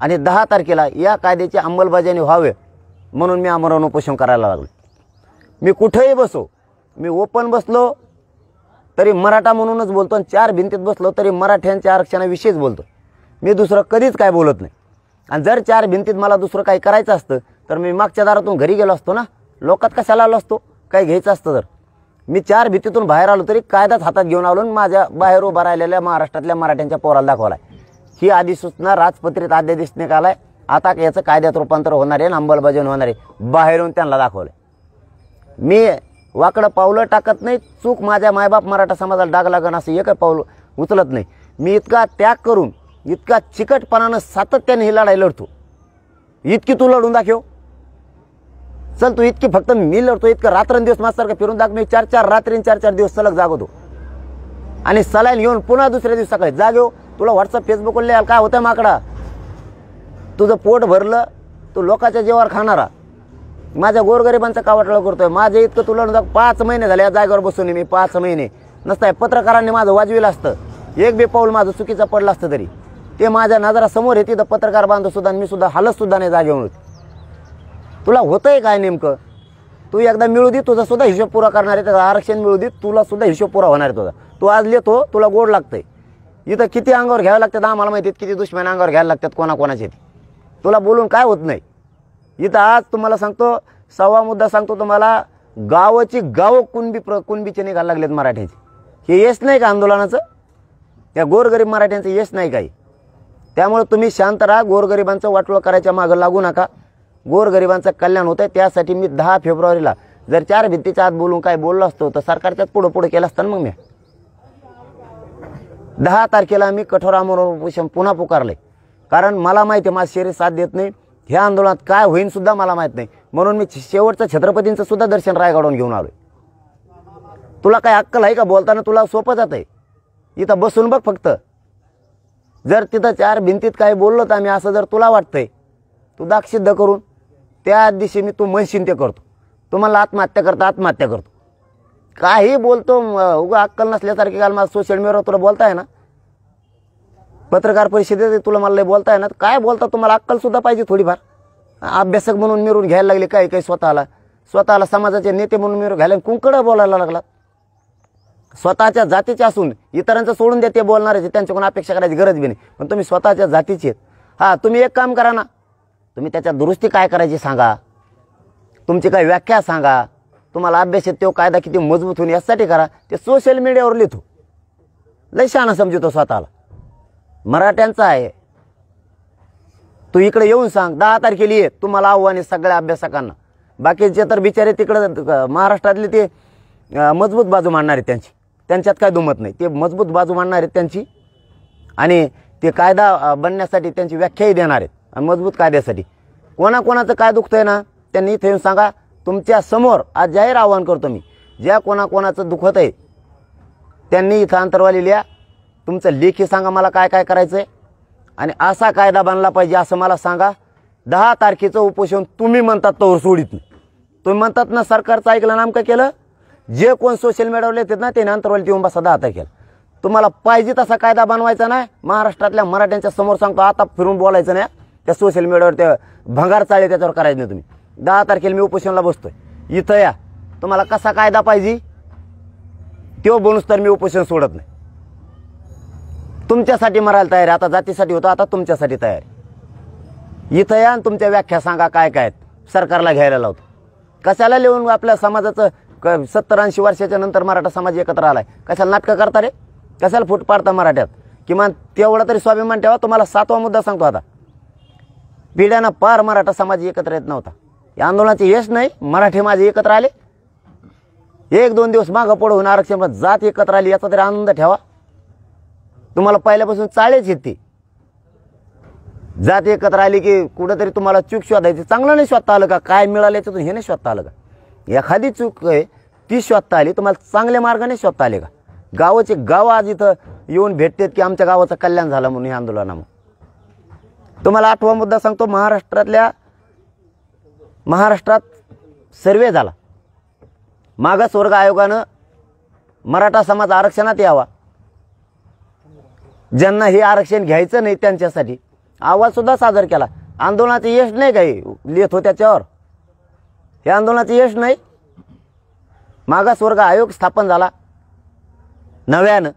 Speaker 4: आणि 10 तारखेला या कायद्याची अंमलबजावणी व्हावे म्हणून मी आमरण उपोषण करायला लागलो. मी कुठेही बसो, मी ओपन बसलो तरी मराठा म्हणूनच बोलतो आणि 4 भिंतीत बसलो तरी मराठ्यांच्या आरक्षणाविषयीच बोलतो. मी दुसरं कधीच काय बोलत नाही. आणि जर 4 भिंतीत मला दुसरं काही करायचं असतं तर मी मागच्या दारातून घरी गेलो असतो ना, लोकात कशाला आलो असतो, काही घ्यायचं असतं तर. मी 4 भिंतीतून बाहेर आलो तरी कायदाच हातात घेऊन आलो आणि माझ्या बाहेर उभा राहिलेल्या महाराष्ट्रातल्या मराठ्यांच्या पोराला दाखवलाय. ही अधिसूचना राजपत्रित अध्यादेश निघालाय, आता याचं कायद्यात रूपांतर होणार आहे, अंमलबजावणी होणार आहे, बाहेरून त्यांना दाखवलंय. मी वाकडं पावलं टाकत नाही, चूक माझ्या मायबाप मराठा समाजाला डाग लागण असं एक पाऊल उचलत नाही. मी इतका त्याग करून, इतका चिकटपणानं सातत्याने ही लढाई लढतो. इतकी तू लढून दाखव, चल तू इतकी, फक्त मी लढतो इतकं रात्रंदिवस माझ्यासारखं फिरून दाख. मी 4-4 रात्री 4-4 दिवस सलग जागवतो आणि सलाईन घेऊन पुन्हा दुसऱ्या दिवस सकाळी जागेव. तुला व्हॉट्सअप फेसबुकवर लिहायला काय होतं माकडा, तुझं पोट भरलं, तू लोकांच्या जीवावर खाणारा, माझ्या गोरगरिबांचा कावटळा करतोय. माझे इतकं तू लढून दाख. 5 महिने झाले या जागेवर बसून, मी 5 महिने नसताय पत्रकारांनी माझं वाजविलं असतं, एक बी पाऊल माझं चुकीचं पडलं असतं तरी ते माझ्या नजरासमोर येते. तर पत्रकार बांधव सुद्धा, मी सुद्धा हालत सुद्धा नाही जागेवर. तुला होतंय काय नेमकं, तू एकदा मिळू दे, तुझा सुद्धा हिशोब पुरा करणार आहे. त्याचा आरक्षण मिळू दे, तुला सुद्धा हिशोब पुरा होणार आहे तुझा. तू आज लिहितो, तुला गोड लागतंय. इथं किती अंगावर घ्यावं लागतात आम्हाला माहिती, किती दुश्मन अंगावर घ्यायला लागतात कोणाकोणाचे, तुला बोलून काय होत नाही. इथं आज तुम्हाला सांगतो, 1.25 मुद्दा सांगतो तुम्हाला, गावाची गाव कुणबीचे निघायला लागलेत मराठ्यांचे. हे यश नाही का आंदोलनाचं, त्या गोरगरीब मराठ्यांचं यश नाही काही. त्यामुळे तुम्ही शांत राहा, गोरगरिबांचं वाटोळं करायच्या मागं लागू नका. गोरगरिबांचं कल्याण होतंय, त्यासाठी मी 10 फेब्रुवारीला जर 4 भिंतीच्या आत बोलून काय बोललो असतो तर सरकारच्याच पुढं केलं असतं मग. मी 10 तारखेला मी कठोर आमरण उपोषण पुन्हा पुकारले, कारण मला माहिती आहे माझं शरीर साथ देत नाही. ह्या आंदोलनात काय होईन सुद्धा मला माहीत नाही, म्हणून मी शेवटचं छत्रपतींचं सुद्धा दर्शन रायगडवरून घेऊन आलोय. तुला काय अक्कल आहे का बोलताना, तुला सोपं जात आहे. इथं बसून बघ फक्त, जर तिथं 4 भिंतीत काय बोललो तर आम्ही असं जर तुला वाटतंय, तू दाख सिद्ध करून, त्या दिवशी मी तू म्हणशील ते करतो. तुम्हाला आत्महत्या करतो, काही बोलतो उगा अक्कल नसल्यासारखी. काल मला सोशल मीडियावर तुला बोलताय ना, पत्रकार परिषदेत तुला मला लय बोलताय ना, काय बोलता, तुम्हाला अक्कल सुद्धा पाहिजे थोडीफार. अभ्यासक म्हणून मिरून घ्यायला लागले काही स्वतःला समाजाचे नेते म्हणून मिरून घ्यायला, कुंकडं बोलायला लागला. स्वतःच्या जातीचे असून इतरांचं सोडून द्या, ते बोलणारे त्यांच्याकडून अपेक्षा करायची गरज बी नाही, पण तुम्ही स्वतःच्या जातीचे आहेत. हां, तुम्ही एक काम करा ना, तुम्ही त्याच्या दुरुस्ती काय करायची सांगा, तुमची काय व्याख्या सांगा, तुम्हाला अभ्यास तो कायदा किती मजबूत होईल यासाठी करा. ते सोशल मीडियावर लिहितो, लय शहाणा समजतो स्वतःला, मराठ्यांचा आहे. तू इकडे येऊन सांग, 10 तारखेला ये, तुम्हाला आव्हान आहे सगळ्या अभ्यासकांना. बाकीचे तर बिचारे तिकडं महाराष्ट्रातले ते मजबूत बाजू मांडणार आहेत त्यांच्यात काय दुमत नाही, ते मजबूत बाजू मांडणार आहेत त्यांची आणि ते कायदा बनण्यासाठी त्यांची व्याख्याही देणार आहेत. आणि मजबूत कायद्यासाठी कोणाकोणाचं काय दुखतंय ना, त्यांनी इथे येऊन सांगा. तुमच्या समोर आज जाहीर आवाहन करतो मी, ज्या कोणाकोणाचं दुखत आहे त्यांनी इथं अंतरवाली लिहा, तुमचं लेखी सांगा मला काय काय करायचं आहे आणि असा कायदा बनला पाहिजे असं मला सांगा. 10 तारखेचं उपोषण तुम्ही म्हणतात तोवर सोडित नाही. तुम्ही म्हणतात ना सरकारचं ऐकलं नाम काय केलं, जे कोण सोशल मीडियावर येतात ना ते अंतरवालीत येऊन बसा 10 तारखेला. तुम्हाला पाहिजे तसा कायदा बनवायचा नाही. महाराष्ट्रातल्या मराठ्यांच्या समोर सांगतो, आता फिरून बोलायचं नाही. त्या सोशल मीडियावर त्या भंगार चाळे त्याच्यावर करायचं नाही. तुम्ही 10 तारखेला मी उपोषणाला बसतोय, इथं या. तुम्हाला कसा कायदा पाहिजे तो बनूस तर मी उपोषण सोडत नाही. तुमच्यासाठी मरायला तयार आहे. आता जातीसाठी होतं, आता तुमच्यासाठी तयार आहे. इथं या आणि तुमच्या व्याख्या सांगा काय काय सरकारला घ्यायला लावतो. कशाला लिहून आपल्या समाजाचं 70-80 वर्षाच्या नंतर मराठा समाज एकत्र आलाय. कशाला नाटकं करता रे, कशाला फूट पाडता मराठ्यात. किमान तेवढा तरी स्वाभिमान ठेवा. तुम्हाला 7वा मुद्दा सांगतो. आता पिढ्यानं पार मराठा समाज एकत्र येत नव्हता. या आंदोलनाचे यश नाही, मराठी माझे एकत्र आले. 1-2 दिवस मागं पुढं होऊन आरक्षण जात एकत्र आली याचा तरी आनंद ठेवा. तुम्हाला पहिल्यापासून चाळेच येते. जात एकत्र आली की कुठेतरी तुम्हाला चूक शोधायची. चांगलं नाही शोधता आलं का, काय मिळालं याच्यातून हे नाही शोधता आलं का. एखादी चूक आहे ती शोधता आली, तुम्हाला चांगल्या मार्गाने शोधता आले का. गावाचे गाव आज इथं येऊन भेटतात की आमच्या गावाचं कल्याण झालं म्हणून या आंदोलनामुळे. तुम्हाला 8वा मुद्दा सांगतो. महाराष्ट्रात सर्वे झाला. मागासवर्ग आयोगानं मराठा समाज आरक्षणात यावा. ज्यांना हे आरक्षण घ्यायचं नाही त्यांच्यासाठी आवाज सुद्धा सादर केला. आंदोलनाचं यश नाही काही लिहित हो त्याच्यावर. हे आंदोलनाचं यश नाही. मागासवर्ग आयोग स्थापन झाला नव्यानं,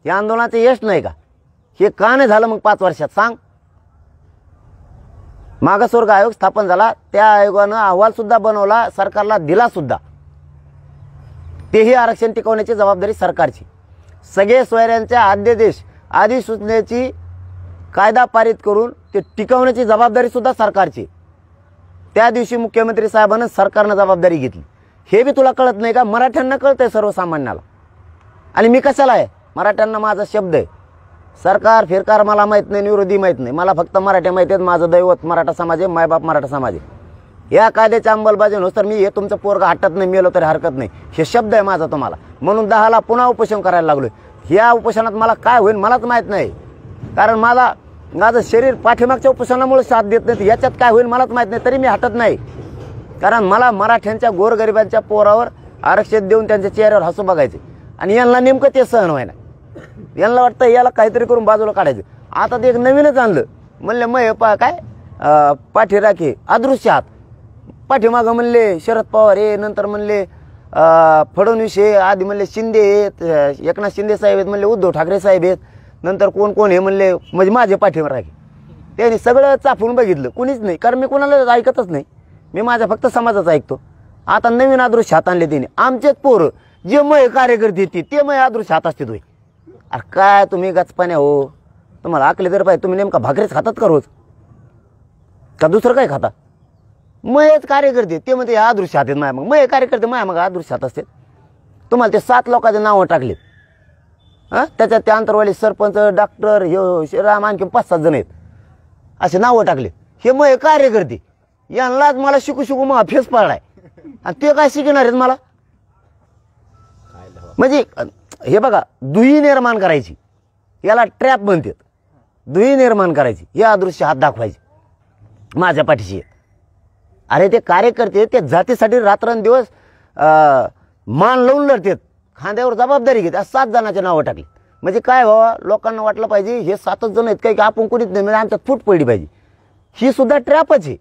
Speaker 4: हे आंदोलनाचं यश नाही का. हे का नाही झालं मग 5 वर्षात सांग. मागासवर्ग आयोग स्थापन झाला, त्या आयोगानं अहवाल सुद्धा बनवला, सरकारला दिला सुद्धा. तेही आरक्षण टिकवण्याची जबाबदारी सरकारची. सगळे सोयऱ्यांच्या अध्यादेश अधिसूचनेची कायदा पारित करून ते टिकवण्याची जबाबदारी सुद्धा सरकारची. त्या दिवशी मुख्यमंत्री साहेबांना सरकारनं जबाबदारी घेतली. हे बी तुला कळत नाही का. मराठ्यांना कळतंय सर्वसामान्याला. आणि मी कशाला आहे, मराठ्यांना माझा शब्द आहे. सरकार फिरकार मला माहीत नाही, विरोधी माहीत नाही. मला फक्त मराठे माहिती आहेत. माझं दैवत मराठा समाज आहे, मायबाप मराठा समाज आहे. या कायद्याच्या अंमलबजावणीनुसार मी हे तुमचं पोरगा हटत नाही, मेलो तरी हरकत नाही, हे शब्द आहे माझा तुम्हाला. म्हणून 10ला पुन्हा उपोषण करायला लागलोय. ह्या उपोषणात मला काय होईल मलाच माहीत नाही. कारण माझं शरीर पाठीमागच्या उपोषणामुळे साथ देत नाही. याच्यात काय होईल मलाच माहीत नाही, तरी मी हटत नाही. कारण मला मराठ्यांच्या गोरगरिबांच्या पोरावर आरक्षण देऊन त्यांच्या चेहऱ्यावर हसू बघायचे. आणि यांना नेमकं ते सहन व्हायना. यांना वाटतं याला काहीतरी करून बाजूला काढायचं. आता ते एक नवीनच आणलं. म्हणले मग पाठी राखे अदृश्य हात. पाठीमागं म्हणले शरद पवार हे, नंतर म्हणले फडणवीस हे, आधी म्हणले शिंदे आहेत, एकनाथ शिंदे साहेब आहेत, म्हणले उद्धव ठाकरे साहेब आहेत, नंतर कोण कोण हे म्हणले, म्हणजे माझे पाठीवर राखे. त्यांनी सगळं चाफून बघितलं, कुणीच नाही. कारण मी कोणाला ऐकतच नाही, मी माझ्या फक्त समाजाचं ऐकतो. आता नवीन अदृश्य हात आणले त्यांनी. आमचेच पोरं जे मय कार्यकर्ते येते ते मय अदृश्य हात असते. तुम्ही अरे काय तुम्ही गचपाण्या हो, तुम्हाला आकले तर पाहिजे. तुम्ही नेमका भाकरीच खातात का रोज, का दुसरं काय खाता. मयच कार्यकर्ते ते म्हणते अदृश्य हात आहेत माया. मग मय कार्यकर्ते माया मग अदृश्य हात असते. तुम्हाला ते 7 लोकांचे नावं टाकलेत. त्याच्यात ते अंतरवाली सरपंच, डॉक्टर, हे राम, आणखी 5-7 जण आहेत, असे नावं टाकले. हे मय कार्यकर्ते यांनाच मला शिकू मग फेस पाळलाय. आणि ते काय शिकणार आहेत मला. म्हणजे हे बघा, दुही निर्माण करायची, याला ट्रॅप म्हणतात. दुही निर्माण करायची, हे अदृश्य हात दाखवायचे माझ्या पाठीशी आहेत. अरे ते कार्यकर्ते ते जातीसाठी रात्रंदिवस मान लावून लढतात, खांद्यावर जबाबदारी घेतात. 7 जणांचे नावं टाकली. म्हणजे काय व्हावं, लोकांना वाटलं पाहिजे हे 7च जण आहेत काय की आपण कोणीच नाही, म्हणजे आमच्यात फूट पडली पाहिजे. ही सुद्धा ट्रॅपच आहे.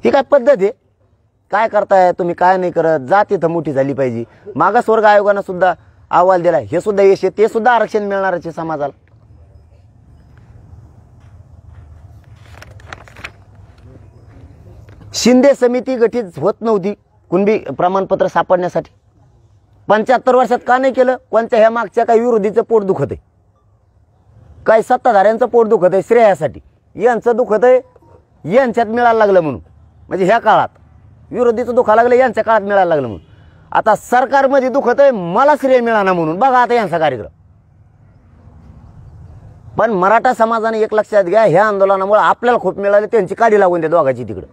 Speaker 4: ही काय पद्धत आहे. काय करताय तुम्ही, काय नाही करत. जात इथं मोठी झाली पाहिजे. मागासवर्ग आयोगानं सुद्धा अहवाल दिलाय, हे सुद्धा यश आहे. ते सुद्धा आरक्षण मिळणारच आहे समाजाला. शिंदे समिती गठीत होत नव्हती कुणबी प्रमाणपत्र सापडण्यासाठी. 75 वर्षात का नाही केलं. कोणत्या ह्या मागच्या काही विरोधीचं पोट दुखत आहे, काही सत्ताधाऱ्यांचं पोट दुखत आहे श्रेयासाठी. यांचं दुखत आहे यांच्यात मिळायला लागलं म्हणून. म्हणजे ह्या काळात विरोधीचं दुखायला लागलं, यांच्या काळात मिळायला लागलं म्हणून. आता सरकारमध्ये दुखत आहे मला श्रेय मिळाना म्हणून. बघा आता यांचा कार्यक्रम. पण मराठा समाजाने एक लक्षात घ्या, ह्या आंदोलनामुळे आपल्याला खूप मिळाले, त्यांची काडी लागून द्या दोघांची तिकडं.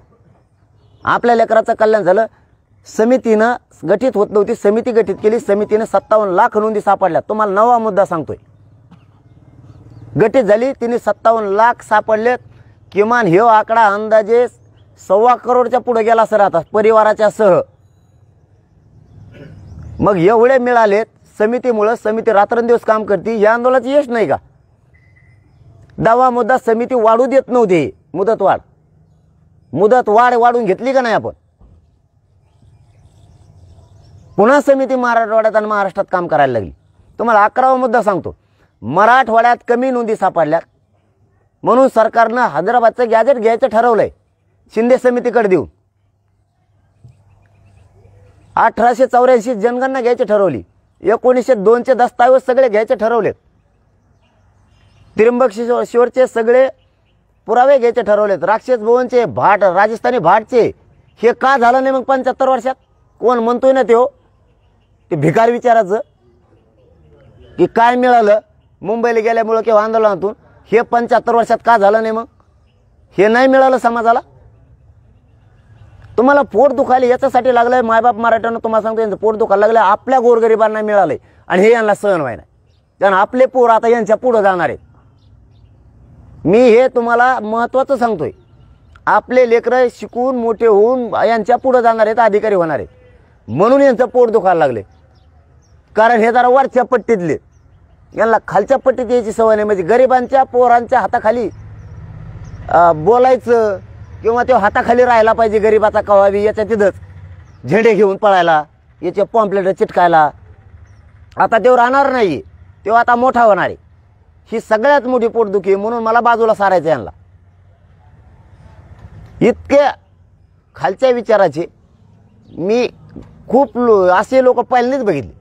Speaker 4: आपल्या लेकराचं कल्याण झालं. समितीनं गठीत होत नव्हती, समिती गठीत केली. समितीनं 57 लाख नोंदी सापडल्या. तुम्हाला 9वा मुद्दा सांगतोय. गठीत झाली, तिने 57 लाख सापडलेत. किमान हे आकडा अंदाजे 1.25 करोडच्या पुढे गेला सर आता परिवाराच्या सह. मग एवढे मिळालेत समितीमुळं, समिती रात्रंदिवस काम करते, या आंदोलनाचं यश नाही का? दावा मुद्दा समिती वाढू देत नव्हती, मुदत वाढ वाढून घेतली का नाही आपण? पुन्हा समिती मराठवाड्यात आणि महाराष्ट्रात काम करायला लागली. तुम्हाला 11वा मुद्दा सांगतो. मराठवाड्यात कमी नोंदी सापडल्या म्हणून सरकारनं हैदराबादचं गॅजेट घ्यायचं ठरवलंय, शिंदे समितीकडे देऊन. 1884 जनगणना घ्यायची ठरवली, 1902चे दस्तावेज सगळे घ्यायचे ठरवलेत, त्र्यंबकेश्वरचे सगळे पुरावे घ्यायचे ठरवलेत, राक्षस भवनचे, भाट राजस्थानी भाटचे. हे का झालं नाही मग 75 वर्षात? कोण म्हणतोय ना ते भिकार विचाराचं की काय मिळालं मुंबईला गेल्यामुळं किंवा आंदोलनातून, हे 75 वर्षात का झालं नाही? मग हे नाही मिळालं समाजाला. तुम्हाला पोट दुखायला याच्यासाठी लागलंय, मायबाप मराठ्यांना तुम्हाला सांगतो यांचं पोट दुखायला लागलंय, आपल्या गोरगरिबांना मिळालंय आणि हे यांना सहन व्हायला. कारण आपले पोर आता यांच्या पुढं जाणार आहेत. मी हे तुम्हाला महत्त्वाचं सांगतोय, आपले लेकरं शिकून मोठे होऊन यांच्या पुढं जाणार आहेत, अधिकारी होणार आहेत, म्हणून यांचं पोट दुखायला लागले. कारण हे जरा वरच्या पट्टीतले, यांना खालच्या पट्टीत यायची सवय नाही. म्हणजे गरिबांच्या पोरांच्या हाताखाली बोलायचं किंवा तो हाताखाली राहायला पाहिजे गरिबाचा कवावी, याच्या तिथंच झेंडे घेऊन पळायला, याचे पॉम्पलेट चिटकायला. आता तो राहणार नाही, तो आता मोठा होणार आहे. ही सगळ्यात मोठी पोटदुखी आहे, म्हणून मला बाजूला सारायचं यांना. इतके खालच्या विचाराचे मी खूप असे लोक पहिल्यांदाच बघितले.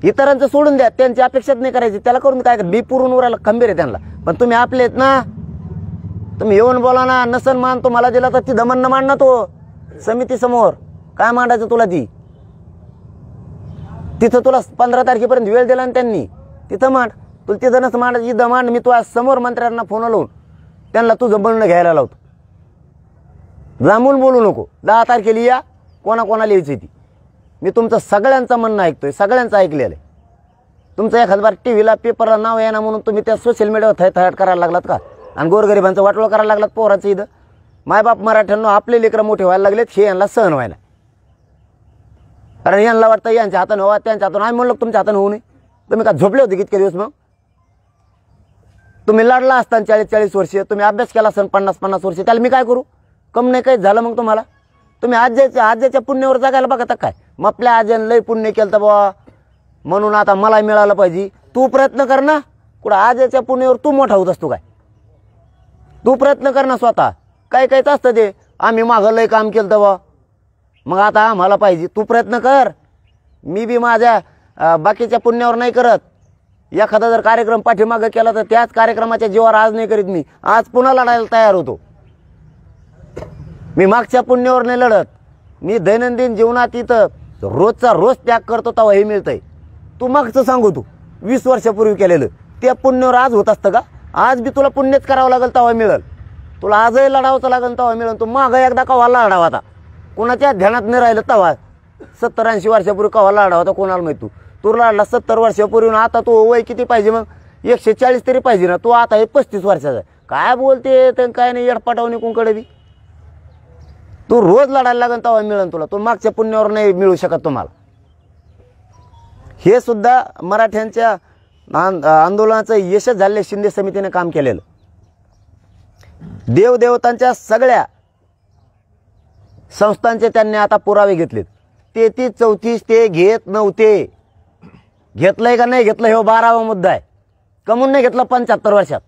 Speaker 4: इतरांचं सोडून द्या, त्यांची अपेक्षाच नाही करायची, त्याला करून काय मी पुरून उरायला खंबीर आहे त्यांना. पण तुम्ही आपले आहेत ना, तुम्ही येऊन बोला ना. नसन मान तुम्हाला दिला तर ती दमन मान ना, तो समिती समोर काय मांडायचं तुला? तिथं तुला 15 तारखेपर्यंत वेळ दिला ना त्यांनी, तिथं मांड. तुला तिथं नसं मांडायची, इथं मांड. मी तुझ्या समोर मंत्र्यांना फोन लावून त्यांना तुझं बोलणं घ्यायला लावतो. जांभून बोलू नको. 10 तारखेला या, कोणाकोणाला यायची ती. मी तुमचं सगळ्यांचं म्हणणं ऐकतोय, सगळ्यांचं ऐकलेलं आहे. तुमचं एखाद बार टीव्हीला पेपरला नाव येणार म्हणून तुम्ही त्या सोशल मीडियावर थैथयाट करायला लागलात का? आणि गोरगरिबांचं वाटोळं करायला लागलात पोराचं. इथं मायबाप मराठ्यांना आपले लेकरं मोठे व्हायला लागलेत, हे यांना सहन व्हायला. कारण यांना वाटतं यांच्या हातानं व्हा, त्यांच्या हातानं. आम्ही म्हणलो तुमच्या हातानं होऊ नये. तुम्ही का झोपले होते कितके दिवस? मग तुम्ही लढला असताना 40-40 वर्ष, तुम्ही अभ्यास केला असताना 50-50 वर्ष, त्याला मी काय करू? कम नाही काही झालं मग तुम्हाला? तुम्ही आज्याच्या पुण्यावर जगायला बघता काय? मग आपल्या आज्यानं लय पुण्य केलं तर बाबा म्हणून आता मला मिळालं पाहिजे. तू प्रयत्न कर ना. कुठं आज्याच्या पुण्यावर तू मोठा होत असतो काय? तू प्रयत्न कर ना स्वतः. काय कायच असतं ते, आम्ही मागं लय काम केलं तर बा मग आता आम्हाला पाहिजे. तू प्रयत्न कर. मी बी माझ्या बाकीच्या पुण्यावर नाही करत. एखादा जर कार्यक्रम पाठीमागं केला तर त्याच कार्यक्रमाच्या जीवावर आज नाही करीत. मी आज पुन्हा लढायला तयार होतो. मी मागच्या पुण्यावर नाही लढत. मी दैनंदिन जीवनात इथं रोजचा रोज त्याग करतो तेव्हा हे मिळतंय. तू मागचं सांगू, तू 20 वर्षापूर्वी केलेलं त्या पुण्यावर आज होत असतं का? आज बी तुला पुण्यच करावं लागेल तेव्हा मिळेल. तुला आजही लढावचं लागेल तेव्हा मिळेल. तू मागं एकदा कवा लढावा होता, कोणाच्या ध्यानात नाही राहिलं तेव्हा. 70-80 वर्षापूर्वी कवा लढावा होता कोणाला माहिती? तू लढला 70 वर्षापूर्वी. आता तू वय किती पाहिजे? मग 140 तरी पाहिजे ना. तू आता हे 35 वर्षाचा काय बोलते तर काय नाही, एडपाटावणी कोणकडे बी. तू रोज लढायला लागेल तेव्हा मिळेल तुला. तू मागच्या पुण्यावर नाही मिळू शकत तुम्हाला. हे सुद्धा मराठ्यांच्या आंदोलनाचं यश झाले. शिंदे समितीने काम केलेलं. देवदेवतांच्या सगळ्या संस्थांचे त्यांनी आता पुरावे घेतलेत. 33-34 ते घेत नव्हते. घेतलंय का नाही घेतलं हे 12वा मुद्दा आहे. कमून नाही घेतलं 75 वर्षात.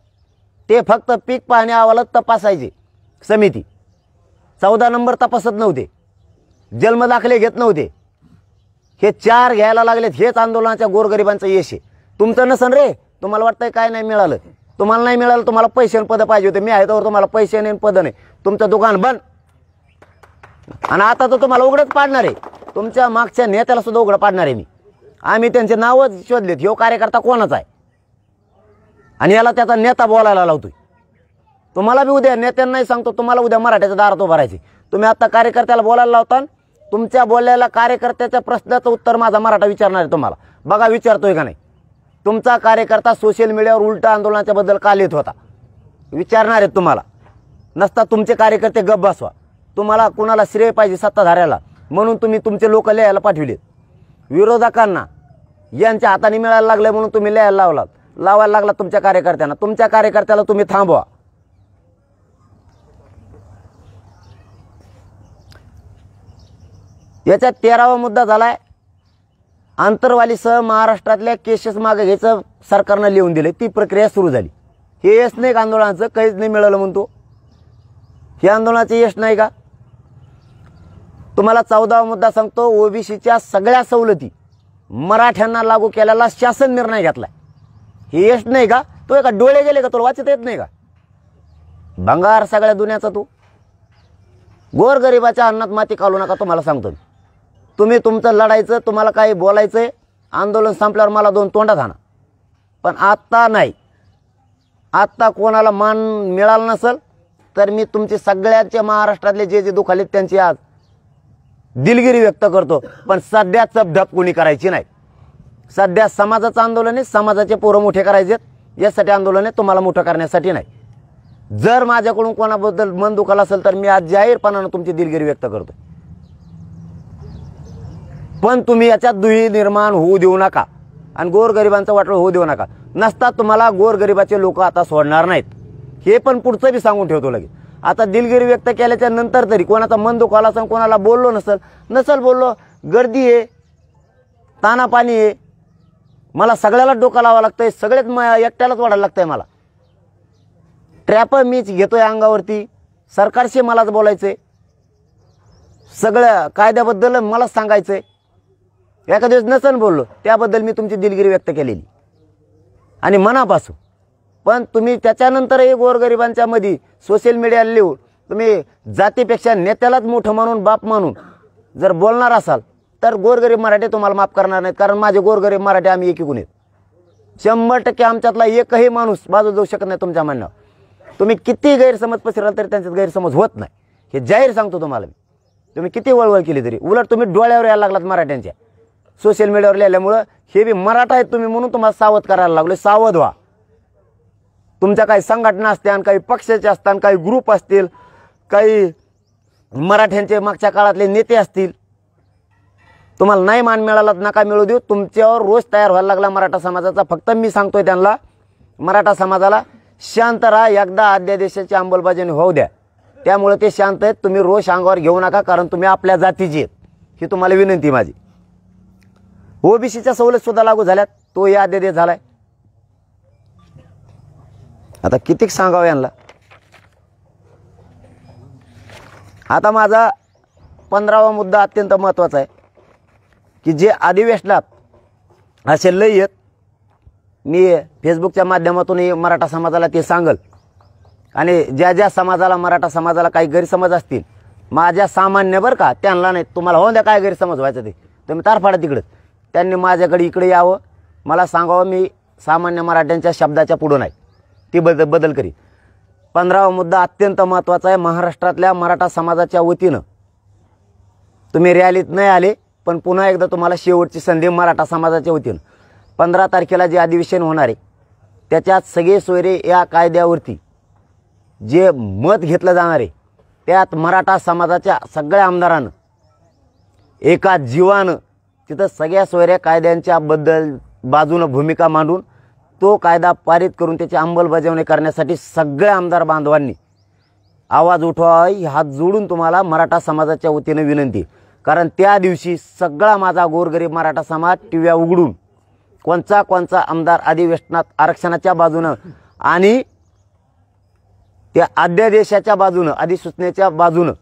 Speaker 4: ते फक्त पीक पाहणी अहवालात तपासायचे समिती. 14 नंबर तपासत नव्हते. जन्मदाखले घेत नव्हते. हे 4 घ्यायला लागलेत. हेच आंदोलनाच्या गोरगरिबांचं यश आहे. तुमचं नसन रे. तुम्हाला वाटतंय काय नाही मिळालं. तुम्हाला नाही मिळालं. तुम्हाला पैसे आणि पद पाहिजे होते. मी आहे तर तुम्हाला पैसे नाही पद नाही. तुमचं दुकान बंद. आणि आता तर तुम्हाला उघडच पाडणार आहे. तुमच्या मागच्या नेत्याला सुद्धा उघडं पाडणार आहे मी. आम्ही त्यांचे नावच शोधलेत. ह्यो कार्यकर्ता कोणाचा आहे आणि याला त्याचा नेता बोलायला लावतोय. तुम्हाला बी उद्या नेत्यांनाही सांगतो, तुम्हाला उद्या मराठ्याच्या दारात उभं राहायचे. तुम्ही आता कार्यकर्त्याला बोलायला लावता. तुमच्या बोललेल्या कार्यकर्त्याच्या प्रश्नाचं उत्तर माझा मराठा विचारणार आहे तुम्हाला. बघा विचारतोय का नाही. तुमचा कार्यकर्ता सोशल मीडियावर उलटा आंदोलनाच्या बद्दल का लिहित होता विचारणार आहेत तुम्हाला. नसता तुमचे कार्यकर्ते गप बसवा. तुम्हाला कुणाला श्रेय पाहिजे सत्ताधाऱ्याला म्हणून तुम्ही तुमचे लोक लिहायला पाठविले. विरोधकांना यांच्या हाताने मिळायला लागले म्हणून तुम्ही लावायला लागला तुमच्या कार्यकर्त्यांना. तुमच्या कार्यकर्त्याला तुम्ही थांबवा. याचा 13वा मुद्दा झालाय आंतरवालीसह महाराष्ट्रातल्या केसेस मागे घ्यायचं सरकारनं लिहून दिले. ती प्रक्रिया सुरू झाली. हे यश नाही का आंदोलनाचं? काहीच नाही मिळालं म्हणतो. हे आंदोलनाचं यश नाही का? तुम्हाला 14वा मुद्दा सांगतो. ओबीसीच्या सगळ्या सवलती मराठ्यांना लागू केल्याला शासन निर्णय घेतलाय. हे यश नाही का? तो एका डोळे गेले का? तुला वाचता येत नाही का? भंगार सगळ्या दुनियाचा तू. गोरगरिबाच्या अन्नात माती घालू नका. तुम्हाला सांगतो तुम्ही तुमचं लढायचं, तुम्हाला काही बोलायचंय. आंदोलन संपल्यावर मला 2 तोंडात आणा. पण आत्ता नाही. आत्ता कोणाला मान मिळाला नसेल तर मी तुमचे सगळ्यांचे महाराष्ट्रातले जे दुःख आले त्यांची आज दिलगिरी व्यक्त करतो. पण सध्या चपढप कोणी करायची नाही. सध्या समाजाचं आंदोलन आहे. समाजाचे पोरं मोठे करायचेत. यासाठी आंदोलन आहे, तुम्हाला मोठं करण्यासाठी नाही. जर माझ्याकडून कोणाबद्दल मन दुखाला असेल तर मी आज जाहीरपणानं तुमची दिलगिरी व्यक्त करतो. पण तुम्ही याच्यात दुही निर्माण होऊ देऊ नका आणि गोरगरिबांचं वाटोळं होऊ देऊ नका. नसता तुम्हाला गोरगरिबाचे लोक आता सोडणार नाहीत. हे पण पुढचं बी सांगून ठेवतो लगेच. आता दिलगिरी व्यक्त केल्याच्या नंतर तरी कोणाचा मन दुखावला असेल, कोणाला बोललो नसल बोललो, गर्दी आहे, तानापाणी आहे, मला सगळ्याला डोकं लावावं लागतंय, सगळेच एकट्यालाच वाढायला लागतंय. मला ट्रॅप मीच घेतोय अंगावरती. सरकारशी मलाच बोलायचंय. सगळ्या कायद्याबद्दल मलाच सांगायचंय. एका दिवस नसन बोललो त्याबद्दल मी तुमची दिलगिरी व्यक्त केलेली आणि मनापासून. पण तुम्ही त्याच्यानंतरही गोरगरिबांच्या मध्ये सोशल मीडियाला लिहून तुम्ही जातीपेक्षा नेत्यालाच मोठं मानून, बाप मानून जर बोलणार असाल तर गोरगरीब मराठी तुम्हाला माफ करणार नाहीत. कारण माझे गोरगरीब मराठी आम्ही एकीकून आहेत. 100% आमच्यातला एकही माणूस बाजू जाऊ शकत नाही तुमच्या म्हणण्यावर. तुम्ही किती गैरसमज पसरला तरी त्यांच्यात गैरसमज होत नाही. हे जाहीर सांगतो तुम्हाला मी. तुम्ही किती वळवळ केली तरी उलट तुम्ही डोळ्यावर यायला लागलात मराठ्यांच्या. सोशल मीडियावर लिहिल्यामुळं हे बी मराठा आहेत तुम्ही म्हणून तुम्हाला सावध करायला लागले. सावध व्हा. तुमच्या काही संघटना असतील, काही पक्षाचे असतात, काही ग्रुप असतील, काही मराठ्यांचे मागच्या काळातले नेते असतील. तुम्हाला नाही मान मिळाला नका मिळू देऊ. तुमच्यावर रोष तयार व्हायला लागला मराठा समाजाचा. फक्त मी सांगतोय त्यांना, मराठा समाजाला शांत राहा. एकदा अध्यादेशाची अंमलबजावणी होऊ द्या. त्यामुळे ते शांत आहेत. तुम्ही रोष अंगावर घेऊ नका कारण तुम्ही आपल्या जातीचे आहेत. ही तुम्हाला विनंती माझी. ओबीसीच्या सवलत सुद्धा लागू झाल्यात. तो या अध्यादेश झालाय. आता कितीक सांगावं यांना. आता माझा 15वा मुद्दा अत्यंत महत्त्वाचा आहे की जे अधिवेशनात असे लय आहेत. मी फेसबुकच्या माध्यमातून मराठा समाजाला ते सांगल आणि ज्या समाजाला, मराठा समाजाला काही गैरसमज असतील, माझ्या सामान्य बरं का, त्यांना नाही. तुम्हाला हो द्या काय गैरसमज व्हायचं ते तुम्ही तारफाडा तिकडं. त्यांनी माझ्याकडे इकडे यावं, मला सांगावं. मी सामान्य मराठ्यांच्या शब्दाच्या पुढं नाही, ती बदल करी. 15वा मुद्दा अत्यंत महत्त्वाचा आहे. महाराष्ट्रातल्या मराठा समाजाच्या वतीनं तुम्ही रॅलीत नाही आले पण पुन्हा एकदा तुम्हाला शेवटची संधी मराठा समाजाच्या वतीनं 15 तारखेला जे अधिवेशन होणार आहे त्याच्यात सगळे सोयरे या कायद्यावरती जे मत घेतलं जाणार आहे त्यात मराठा समाजाच्या सगळ्या आमदारानं एका जीवानं तिथं सगळ्या सोयऱ्या कायद्यांच्या बाजूनं भूमिका मांडून तो कायदा पारित करून त्याची अंमलबजावणी करण्यासाठी सगळ्या आमदार बांधवांनी आवाज उठवावा. हात जोडून तुम्हाला मराठा समाजाच्या वतीनं विनंती. कारण त्या दिवशी सगळा माझा गोरगरीब मराठा समाज टीव्या उघडून कोणचा आमदार अधिवेशनात आरक्षणाच्या बाजूनं आणि त्या अध्यादेशाच्या बाजूनं, अधिसूचनेच्या बाजूनं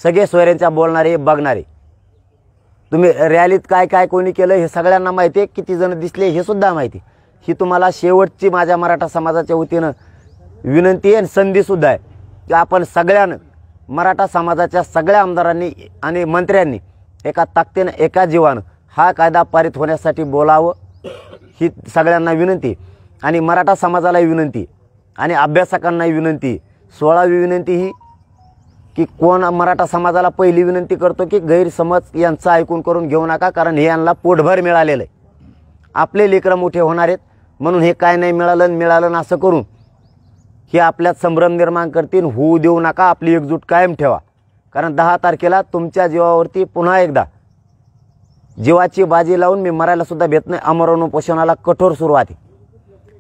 Speaker 4: सगळे सोयऱ्यांच्या बोलणारे, बघणारे. तुम्ही रॅलीत काय कोणी केलं हे सगळ्यांना माहिती आहे. किती जण दिसले हे सुद्धा माहिती. ही तुम्हाला शेवटची माझ्या मराठा समाजाच्या वतीनं विनंती आहे आणि संधीसुद्धा आहे की आपण सगळ्यांना, मराठा समाजाच्या सगळ्या आमदारांनी आणि मंत्र्यांनी एका ताकदीनं, एका जीवानं हा कायदा पारित होण्यासाठी बोलावं. ही सगळ्यांना विनंती आणि मराठा समाजालाही विनंती आणि अभ्यासकांनाही विनंती. 16वी विनंती ही की कोण मराठा समाजाला पहिली विनंती करतो की गैरसमज यांचा ऐकून करून घेऊ नका. कारण हे यांना पोटभर मिळालेलं आहे. आपले लेकरं मोठे होणार आहेत म्हणून हे काय नाही मिळालं असं करून हे आपल्यात संभ्रम निर्माण करतील. होऊ देऊ नका. आपली एकजूट कायम ठेवा. कारण 10 तारखेला तुमच्या जीवावरती पुन्हा एकदा जीवाची बाजी लावून मी मरायला सुद्धा भेट नाही. आमरण उपोषणाला कठोर सुरुवात आहे,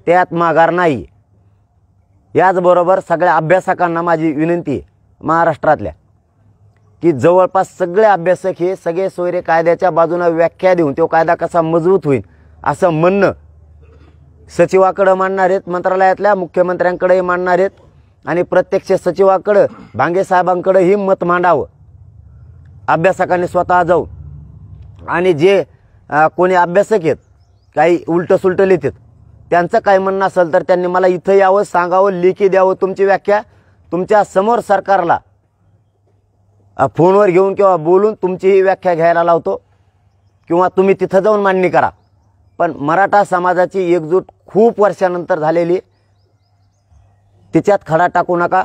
Speaker 4: त्यात माघार नाही. याचबरोबर सगळ्या अभ्यासकांना माझी विनंती आहे महाराष्ट्रातल्या, की जवळपास सगळे अभ्यासक हे सगळे सोयरे कायद्याच्या बाजूने व्याख्या देऊन तो कायदा कसा मजबूत होईल असं म्हणणं सचिवाकडे मांडणार आहेत, मंत्रालयातल्या मुख्यमंत्र्यांकडेही मांडणार आहेत आणि प्रत्यक्ष सचिवाकडं भांगे साहेबांकडेही मत मांडावं अभ्यासकांनी स्वतः जाऊन. आणि जे कोणी अभ्यासक आहेत काही उलटं सुलटं लिहितात त्यांचं काय म्हणणं असेल तर त्यांनी मला इथं यावं, सांगावं, लेखी द्यावं तुमची व्याख्या. तुमच्या समोर सरकारला फोनवर घेऊन किंवा बोलून तुमची ही व्याख्या घ्यायला लावतो किंवा तुम्ही तिथं जाऊन मांडणी करा. पण मराठा समाजाची एकजूट खूप वर्षानंतर झालेली, तिच्यात खडा टाकू नका.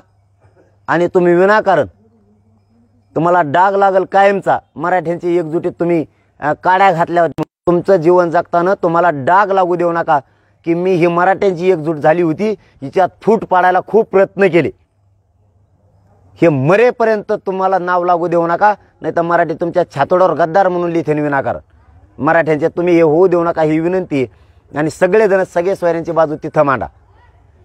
Speaker 4: आणि तुम्ही विनाकारण तुम्हाला डाग लागल कायमचा. मराठ्यांची एकजुटीत तुम्ही काड्या घातल्या, तुमचं जीवन जगताना तुम्हाला डाग लागू देऊ नका की मी ही मराठ्यांची एकजूट झाली होती, हिच्यात फूट पाडायला खूप प्रयत्न केले. हे मरेपर्यंत तुम्हाला नाव लागू देऊ नका, नाही तर मराठी तुमच्या छातोडावर गद्दार म्हणून लिहिते विनाकारण. मराठ्यांच्या तुम्ही हे होऊ देऊ नका ही विनंती आहे. आणि सगळेजण सगळे सोयऱ्यांची बाजू तिथं मांडा.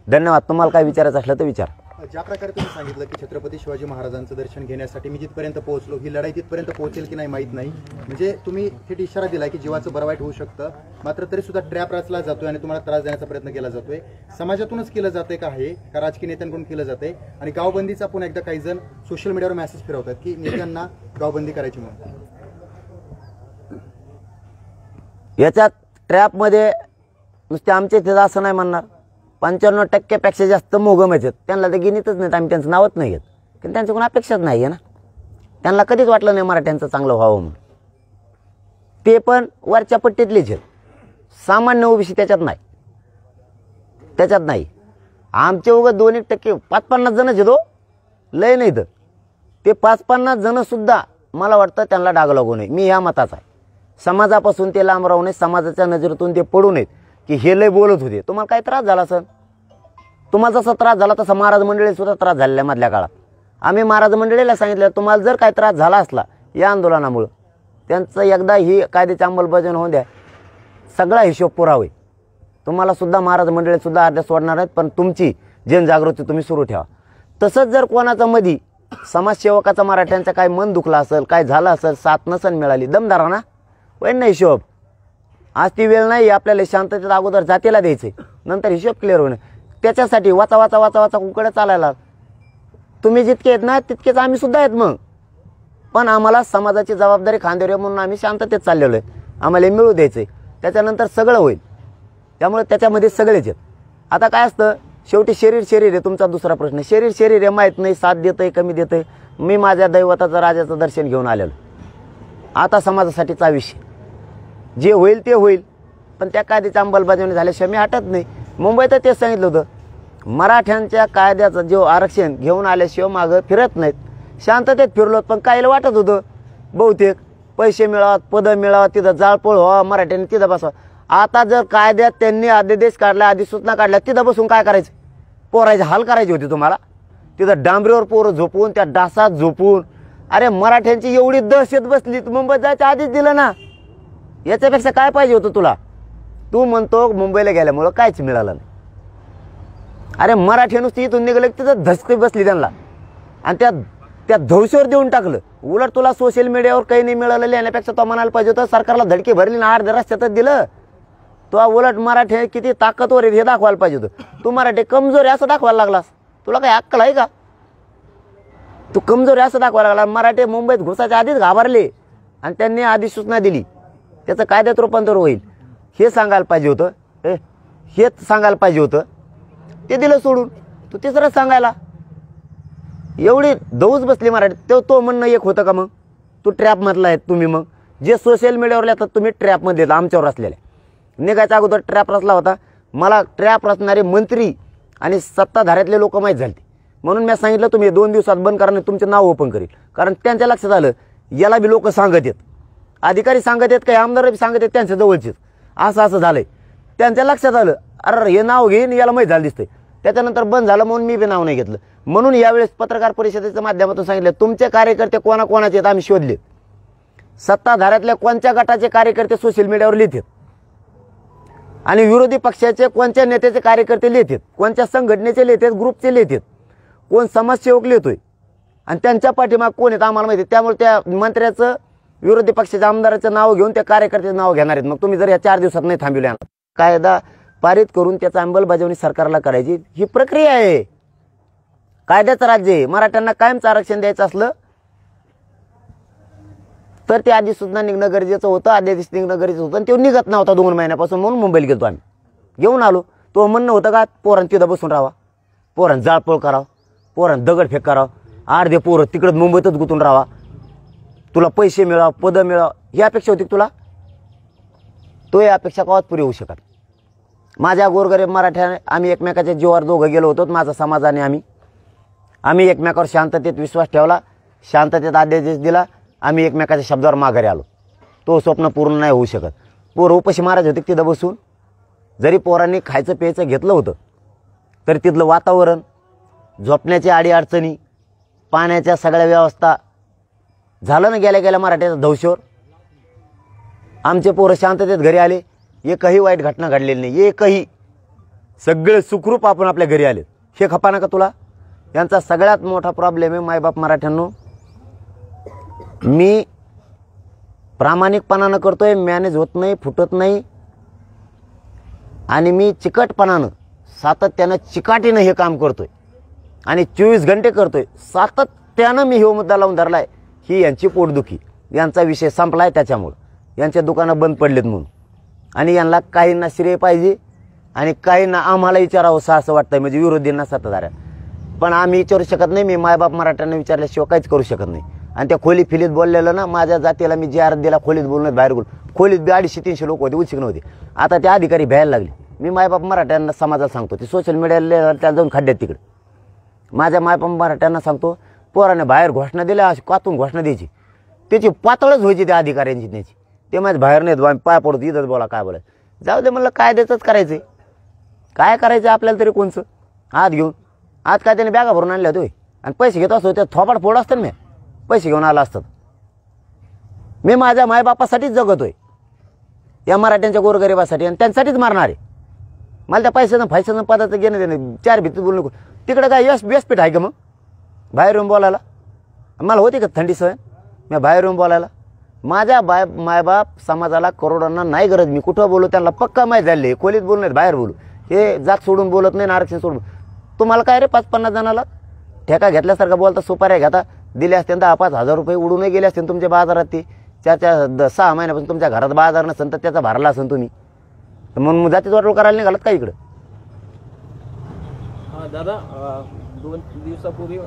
Speaker 4: धन्यवाद. तुम्हाला काय विचारायचं असलं तर विचार.
Speaker 5: ज्या प्रकारे तुम्ही सांगितलं की छत्रपती शिवाजी महाराजांचं दर्शन घेण्यासाठी मी जिथपर्यंत पोहोचलो, ही लढाई तिथपर्यंत पोहोचेल की नाही माहीत नाही. म्हणजे तुम्ही थेट इशारा दिला की जीवाचं बरं वाईट होऊ शकतं, मात्र तरी सुद्धा ट्रॅप रचला जातोय आणि तुम्हाला त्रास देण्याचा प्रयत्न केला जातोय. समाजातूनच केलं जाते का हे, का राजकीय नेत्यांकडून केलं जाते? आणि गावबंदीचा पुन्हा एकदा काही जण सोशल मीडियावर मेसेज फिरवतात की नेत्यांना गावबंदी करायची म्हणून.
Speaker 4: याच्यात ट्रॅपमध्ये नुसते आमचे तिथं असं नाही म्हणणार, 95% जास्त मोगमच आहेत. त्यांना तर गिनीतच नाहीत, आम्ही त्यांचं नावच नाही घेत, कारण त्यांचं कोण अपेक्षाच नाही आहे ना. त्यांना कधीच वाटलं नाही मराठ्यांचं चांगलं व्हावं म्हणून. ते पण वरच्या पट्टीतलेच आहेत, सामान्य ओबीसी त्याच्यात नाही. आमचे उगं 2% 5-50 जणच आहेत हो, लय नाही तर. ते 5-50 जण सुद्धा मला वाटतं त्यांना डाग लागू नये. मी ह्या मताचा आहे. समाजापासून ते लांब राहू नये, समाजाच्या नजरेतून ते पडू नयेत की हे लय बोलत होते. तुम्हाला काय त्रास झाला सर? तुम्हाला जसा त्रास झाला तसा महाराज मंडळी सुद्धा त्रास झालेला आहे मधल्या काळात. आम्ही महाराज मंडळीला सांगितलं तुम्हाला जर काही त्रास झाला असला या आंदोलनामुळं, त्यांचं एकदा ही कायद्याची अंमलबजावणी होऊन द्या, सगळा हिशोब पुरा होईल. तुम्हाला सुद्धा महाराज मंडळी सुद्धा अर्ध्या सोडणार आहेत, पण तुमची जनजागृती तुम्ही सुरू ठेवा. तसंच जर कोणाचा मधी समाजसेवकाचा मराठ्यांचा काय मन दुखला असेल, काय झालं असेल, साथ नसन मिळाली, दमदारा ना पण नाही हिशोब. आज ती वेळ नाही, आपल्याला शांततेत अगोदर जातीला द्यायचे, नंतर हिशोब क्लिअर होणे. त्याच्यासाठी वाचा वाचा वाचा वाचा कुकडे चालायला तुम्ही जितके आहेत ना तितकेच आम्ही सुद्धा आहेत. मग पण आम्हाला समाजाची जबाबदारी खांद्यावर आहे म्हणून आम्ही शांततेत चाललेलो आहे. आम्हाला मिळू द्यायचं आहे, त्याच्यानंतर सगळं होईल. त्यामुळे त्याच्यामध्ये सगळेच आहेत. आता काय असतं, शेवटी शरीर आहे. तुमचा दुसरा प्रश्न, शरीर आहे माहीत नाही, साथ देतंय कमी देतंय. मी माझ्या दैवताचं राजाचं दर्शन घेऊन आलेलो. आता समाजासाठीचा विषय जे होईल ते होईल, पण त्या कायद्याची अंमलबजावणी झाल्याशिवाय मी हटत नाही. मुंबईत तेच सांगितलं होतं, मराठ्यांच्या कायद्याचं जो आरक्षण घेऊन आल्याशिवाय मागं फिरत नाहीत. शांततेत फिरलो, पण काहीला वाटत होतं बहुतेक पैसे मिळावत, पदं मिळावत, तिथं जाळपोळ व्हावं, मराठ्यांनी तिथं बसावं. आता जर कायद्यात त्यांनी अध्यादेश काढला, अधिसूचना काढल्या, तिथं बसून काय करायचं? पोरायचे हाल करायचे होते तुम्हाला. तिथं डांबरीवर पोरं झोपून, त्या डासात झोपून. अरे मराठ्यांची एवढी दहशत बसली, मुंबईत जायच्या आधीच दिलं ना. याच्यापेक्षा काय पाहिजे होतं तुला? तू म्हणतो मुंबईला गेल्यामुळं काहीच मिळालं नाही. अरे मराठी नुसती इथून निघालं की तिथं धसकी बसली त्यांना, आणि त्या धवशीवर देऊन टाकलं. उलट तुला सोशल मीडियावर काही नाही मिळालं लिहिण्यापेक्षा तो म्हणायला पाहिजे होतं सरकारला धडकी भरली ना, अर्ध्या रस्त्यातच दिलं. तो उलट मराठी किती ताकदवर आहे हे दाखवायला पाहिजे होतं. तू मराठी कमजोर आहे असं दाखवायला लागलास. तुला काही अक्कल आहे का? तू कमजोर आहे असं दाखवायला लागला. मराठी मुंबईत घुसाच्या आधीच घाबरले आणि त्यांनी अधिसूचना दिली, त्याचं कायद्यात रूपांतर होईल हे सांगायला पाहिजे होतं. हेच सांगायला पाहिजे होतं, ते दिलं सोडून. तू तिसरंच सांगायला एवढी दौज बसली मराठीत. तो म्हणणं एक होतं का? मग तू ट्रॅपमधला आहे तुम्ही. मग जे सोशल मीडियावर लिहितात तुम्ही ट्रॅपमध्ये आमच्यावर असलेल्या. निघायच्या अगोदर ट्रॅप रचला होता. मला ट्रॅप रचणारे मंत्री आणि सत्ताधाऱ्यातले लोक माहीत झाले, म्हणून मी सांगितलं तुम्ही 2 दिवसात बंद करा, तुमचे नाव ओपन करील. कारण त्यांच्या लक्षात आलं याला बी लोक सांगत आहेत, अधिकारी सांगत आहेत, काही आमदार बी सांगत आहेत त्यांच्या जवळचेच. असं झालंय. त्यांच्या लक्षात आलं अरे हे नाव घेईन याला माहीत झालं दिसतंय. त्याच्यानंतर बंद झालं म्हणून मी बी नाव नाही घेतलं. म्हणून यावेळेस पत्रकार परिषदेच्या माध्यमातून सांगितलं तुमचे कार्यकर्ते कोणाकोणाचे आहेत आम्ही शोधले. सत्ताधाऱ्यातल्या कोणत्या गटाचे कार्यकर्ते सोशल मीडियावर लिहितात आणि विरोधी पक्षाचे कोणत्या नेत्याचे कार्यकर्ते लिहितात, कोणत्या संघटनेचे लिहितात, ग्रुपचे लिहितात, कोण समाजसेवक लिहितोय आणि त्यांच्या पाठीमाग कोण आहेत आम्हाला माहिती. त्यामुळे त्या मंत्र्याचं विरोधी पक्षाच्या आमदाराचं नाव घेऊन त्या कार्यकर्त्याचं नाव घेणार आहेत. मग तुम्ही जर या 4 दिवसात नाही थांबवले, कायदा पारित करून त्याचा अंमलबजावणी सरकारला करायची ही प्रक्रिया आहे. कायद्याचं राज्य आहे. मराठ्यांना कायमचं आरक्षण द्यायचं असलं तर ते आधी सुद्धा निघणं गरजेचं होतं, अध्यादेश निघणं गरजेचं होतं आणि ते निघत नव्हता 2 महिन्यापासून. म्हणून मुंबईला गेलो आम्ही, घेऊन आलो. तो म्हणणं होतं का पोरांना तिथं बसून राहावा, पोरांना जाळपोळ करावं, पोरांना दगडफेक करावं, अर्धे पोरं तिकडं मुंबईतच गुंतून राहावा, तुला पैसे मिळावं, पदं मिळावं, ही अपेक्षा होती तुला. तो या अपेक्षा कवाच पुरी होऊ शकत. माझ्या गोरगरीब मराठ्या आम्ही एकमेकाच्या जीवावर दोघं गेलो होतो. माझा समाजाने आम्ही एकमेकावर शांततेत विश्वास ठेवला, शांततेत अध्यादेश दिला, आम्ही एकमेकाच्या शब्दावर माघारी आलो. तो स्वप्न पूर्ण नाही होऊ शकत. पोरं उपाशी महाराज होते तिथं बसून. जरी पोरांनी खायचं प्यायचं घेतलं होतं तरी तिथलं वातावरण, झोपण्याच्या अडीअडचणी, पाण्याच्या सगळ्या व्यवस्था झालं ना गेल्या गेल्या मराठ्याच्या धवशेवर. आमचे पोरं शांततेत घरी आले, एकही वाईट घटना घडलेली नाही, एकही. सगळे सुखरूप आपण आपल्या घरी आले. हे खपा नका तुला. यांचा सगळ्यात मोठा प्रॉब्लेम आहे मायबाप मराठ्यांनो. मी प्रामाणिकपणानं करतोय, मॅनेज होत नाही, फुटत नाही आणि मी चिकटपणानं सातत्यानं चिकाटीनं हे काम करतोय आणि 24 घंटे करतोय. सातत्यानं मी हे मुद्दा लावून धरलाय ही यांची पोटदुखी. यांचा विषय संपलाय त्याच्यामुळं. यांच्या दुकानं बंद पडलेत म्हणून. आणि यांना काहींना श्रेय पाहिजे आणि काहींना आम्हाला विचारावं असं वाटतंय, म्हणजे विरोधींना सत्ताधाऱ्या. पण आम्ही विचारू शकत नाही. मी मायबाप मराठ्यांना विचारल्याशिवाय काहीच करू शकत नाही. आणि त्या खोली फिलीत बोललेलं ना, माझ्या जातीला मी जे अर्थ दिला खोलीत बोलण्यात बाहेर बोल. खोलीत 250-300 लोक होते, उचिक नव्हते. आता ते अधिकारी भ्यायला लागले. मी मायबाप मराठ्यांना समाजाला सांगतो, ते सोशल मीडियाला त्याला जाऊन खड्ड्यात तिकडे. माझ्या मायबाप मराठ्यांना सांगतो, पोराने बाहेर घोषणा दिल्या, अशी कातून घोषणा द्यायची, त्याची पातळच व्हायची त्या अधिकाऱ्यांची त्याची. ते माझ्या बाहेर नाहीत, आम्ही पाय पडतो, इथंच बोला काय बोलायचं. जाऊ दे म्हणलं, कायद्याचंच करायचं. काय करायचं आपल्याला तरी कोणचं. हात घेऊन आज काय त्याने बॅगा भरून आणल्या होते आणि पैसे घेत असतो, त्या थोपाट फोड असतं मी पैसे घेऊन आला असतात. मी माझ्या मायबापासाठीच जगतोय, या मराठ्यांच्या गोरगरिबासाठी, आणि त्यांच्यासाठीच मारणार आहे. मला त्या पैशाचं पदाचं घेणं देणं. 4 भिंतीत बोलू नको. तिकडे काय व्यासपीठ आहे का मग बाहेर येऊन बोलायला? मला होती का थंडी सवय मी बाहेर येऊन बोलायला? माझ्या मायबाप समाजाला करोडांना नाही गरज. मी कुठं बोलू त्यांना पक्का माहीत झाले. खोलीत बोलू नाहीत, बाहेर बोलू. हे जात सोडून बोलत नाही, आरक्षण सोडून. तुम्हाला काय रे 5-50 जणाला ठेका घेतल्यासारखं बोलता, सुपाऱ्या घेता, दिले असते 10-5 हजार रुपये उडूनही गेले असते तुमच्या बाजारात. ते 4-6 महिन्यापासून तुमच्या घरात बाजार नसेल तर त्याचा भरला असेल तुम्ही. म्हणून जातीच वाटोळ करायला नाही घालत का इकडं?
Speaker 1: दादा, 2 दिवसापूर्वी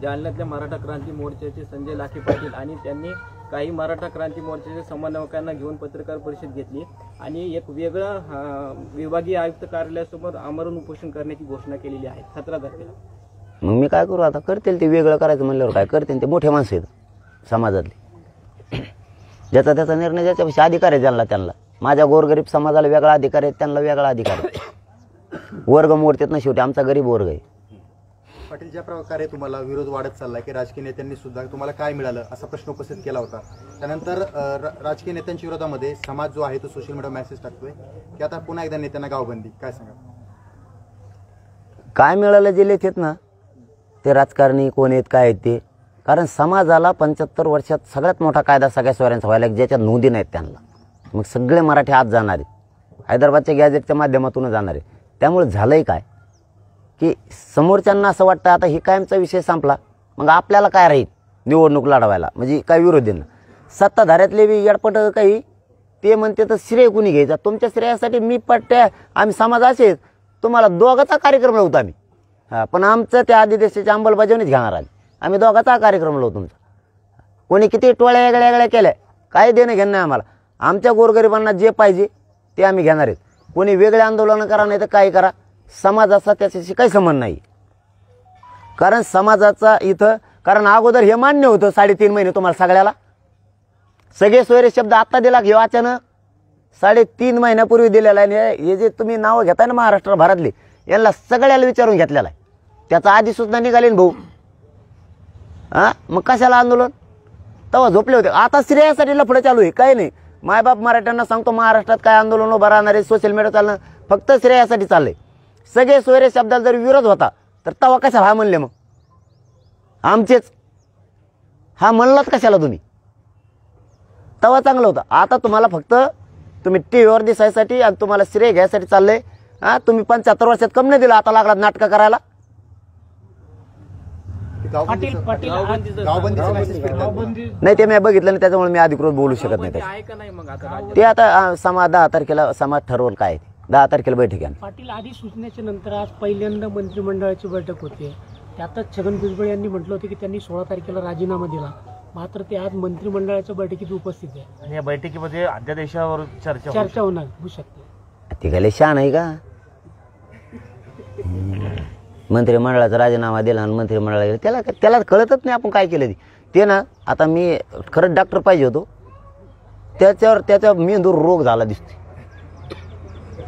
Speaker 1: जालन्यातल्या मराठा क्रांती मोर्चाचे संजय लाखे पाटील आणि त्यांनी काही मराठा क्रांती मोर्चाच्या समन्वयकांना घेऊन पत्रकार परिषद घेतली आणि एक वेगळं विभागीय आयुक्त कार्यालयासमोर आमरण उपोषण करण्याची घोषणा केलेली आहे 17 तारखेला.
Speaker 4: मग मी काय करू आता? करतील ते. वेगळं करायचं म्हणल्यावर काय करतील ते? मोठे माणसं आहेत समाजातले. ज्याचा त्याचा निर्णय, ज्याच्यापेक्षा अधिकार आहे त्यांना. माझ्या गोरगरीब समाजाला वेगळा अधिकार आहे, त्यांना वेगळा अधिकार आहे. वर्ग मोडतात ना शेवटी. आमचा गरीब वर्ग आहे.
Speaker 5: पाटील, ज्या प्रकारे तुम्हाला विरोध वाढत चाललाय की राजकीय नेत्यांनी सुद्धा तुम्हाला काय मिळालं असा प्रश्न उपस्थित केला होता, त्यानंतर राजकीय नेत्यांच्या विरोधामध्ये समाज जो आहे तो सोशल मीडिया मेसेज टाकतोय की आता पुन्हा एकदा नेत्यांना गावबंदी. काय सांगा?
Speaker 4: काय मिळालं जे लिहितात ना ते राजकारणी कोण आहेत, काय आहेत ते. कारण समाजाला 75 वर्षात सगळ्यात मोठा कायदा सगळ्या सोयऱ्यांचा व्हायला, ज्याच्यात नोंदी नाहीत त्यांना. मग सगळे मराठी आत जाणार आहेत, हैदराबादच्या गॅजेटच्या माध्यमातून जाणार आहे. त्यामुळे झालंय काय की समोरच्यांना असं वाटतं आता ही कायमचा विषय संपला, मग आपल्याला काय राहील निवडणूक लढवायला. म्हणजे काय विरोधींना, सत्ताधाऱ्यातले बी येडपट काही ते म्हणते तर श्रेय कुणी घ्यायचा. तुमच्या श्रेयासाठी मी पट्ट्या, आम्ही समाज असेच तुम्हाला दोघाचा कार्यक्रम लावतो आम्ही. पण आमचं त्या अध्यादेशाची अंमलबजावणीच घेणार आली. आम्ही दोघाचा कार्यक्रम लावतो तुमचा. कोणी किती टोळ्या वेगळ्या केल्या, काय देणं घेणं नाही आम्हाला. आमच्या गोरगरिबांना जे पाहिजे ते आम्ही घेणार आहेत. कोणी वेगळे आंदोलन करा नाही तर काही करा, समाजाचा त्याच्याशी काही संबंध नाही. कारण समाजाचा इथं, कारण अगोदर हे मान्य होतं 3.5 महिने तुम्हाला सगळ्याला. सगळे सोयरे शब्द आत्ता दिला घेऊ अचानक 3.5 महिन्यापूर्वी दिलेला आहे. हे जे तुम्ही नावं घेताय ना महाराष्ट्रभरातले, यांना सगळ्याला विचारून घेतलेला आहे. त्याचा आधी सुद्धा निघाले ना भाऊ. मग कशाला आंदोलन? तेव्हा झोपले होते. आता श्रेयासाठी लफडं चालू आहे, काही नाही. मायबाप मराठ्यांना सांगतो महाराष्ट्रात काय आंदोलन उभं राहणार आहे, सोशल मीडिया चालणं फक्त श्रेयासाठी चाललंय. सगळे सोयरे शब्दाला जर विरोध होता तर तेव्हा कशा हा म्हणले मग आमचेच हा म्हणलात कशाला तुम्ही, तेव्हा चांगलं होतं. आता तुम्हाला फक्त तुम्ही टीव्हीवर दिसायसाठी आणि तुम्हाला श्रेय घ्यायसाठी चाललंय. हा तुम्ही 75 वर्षात कम नाही दिलं, आता लागला नाटकं करायला.
Speaker 5: गावबंदीचा मेसेज फिरतात.
Speaker 4: नाही ते मी बघितलं नाही, त्याच्यामुळे मी अधिकृत बोलू शकत नाही त्याच्यात.
Speaker 1: आहे का नाही मग आता राज्यात?
Speaker 4: ते आता समाज 10 तारखेला समाज ठरवलं काय ते 10 तारखेला बैठक आहे.
Speaker 6: पाटील अधिसूचनेच्या नंतर आज पहिल्यांदा मंत्रिमंडळाची बैठक होते. त्यातच छगन भुजबळ यांनी म्हटलं होतं की त्यांनी 16 तारखेला राजीनामा दिला, मात्र ते आज मंत्रिमंडळाच्या बैठकीत उपस्थित आहे
Speaker 2: आणि या बैठकीमध्ये अध्यादेशावर
Speaker 6: चर्चा होऊ शकते.
Speaker 4: ती काय लय शहाण आहे का? मंत्रिमंडळाचा राजीनामा दिला आणि मंत्रिमंडळाला गेलं, त्याला कळतच नाही आपण काय केलं ते ना. आता मी खरंच डॉक्टर पाहिजे होतो, त्याच्या मेंदूर रोग झाला दिसतो.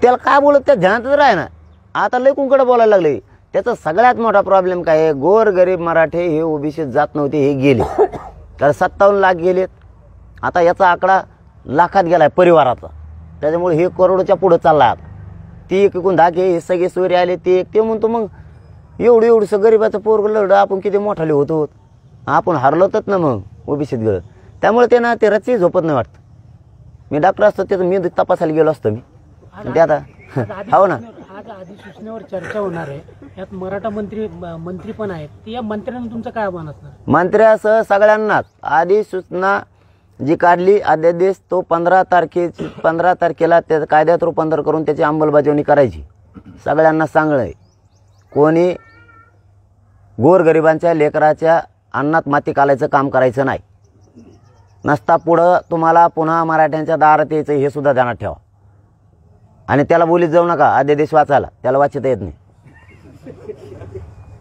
Speaker 4: त्याला काय बोलत त्या ध्यानातच राह ना. आता लय कुंकडं बोलायला लागले. त्याचा सगळ्यात मोठा प्रॉब्लेम काय आहे, गोर गरीब मराठे हे ओबीसीत जात नव्हते, हे गेले. तर 57 लाख गेलेत. आता याचा आकडा लाखात गेलाय परिवाराचा. त्याच्यामुळे हे करोडच्या पुढं चालला. आता ती एकूण धाके हे सगळे सोयरे आले, ते म्हणतो मग एवढंसं गरीबाचं पोरग लढलं आपण किती मोठाले होतो, आपण हरलोतच ना मग ओबीसीत गेलं. त्यामुळे ते ना ते रच्ची झोपत नाही वाटतं. मी डॉक्टर असतो त्याचं मी तपासायला गेलो असतो मी ते आता हो ना.
Speaker 6: आज अधिसूचनेवर चर्चा होणार आहे, यात मराठा मंत्री पण आहेत. या मंत्र्यांना तुमचं काय आव्हान असणार?
Speaker 4: मंत्र्यासह सगळ्यांनाच अधिसूचना जी काढली अध्यादेश तो 15 तारखेला त्या कायद्यात रूपांतर करून त्याची अंमलबजावणी करायची. सगळ्यांना सांगणं कोणी गोरगरिबांच्या लेकराच्या अन्नात माती घालायचं काम करायचं नाही. नसता पुढं तुम्हाला पुन्हा मराठ्यांच्या दारात यायचं हे सुद्धा ध्यानात ठेवा. आणि त्याला बोलीत जाऊ नका अध्यादेश वाचायला, त्याला वाचता येत नाही.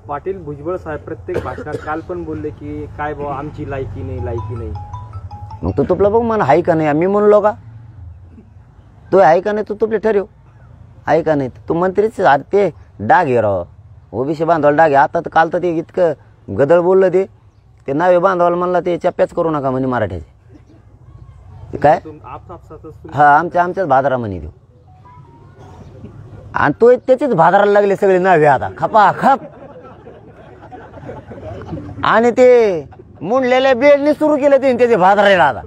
Speaker 1: पाटील भुजबळ साहेब प्रत्येक भाषणात काल पण बोलले की काय बाबा आमची लायकी नाही.
Speaker 4: मग तू तुपलं बघ मन आहे का नाही. मी म्हणलो का तू आहे का नाही, तू तुपले ठरव आहे का नाही. तू मंत्रीच ते डाग आहे राव, ओबीसी बांधवाला डाग आहे. आता तर काल तर ते इतकं गदळ बोललं ते नावे बांधवाला म्हणला ते चप्प्याच करू नका म्हणे मराठ्याचे. काय हा आमच्याच भादरा म्हणे देऊ. आणि तो त्याचेच भादराला लागले सगळे नावे आता खपाखप. आणि ते मुंडलेल्या ब्लेडने सुरू केलं ते त्याचे भादरायला.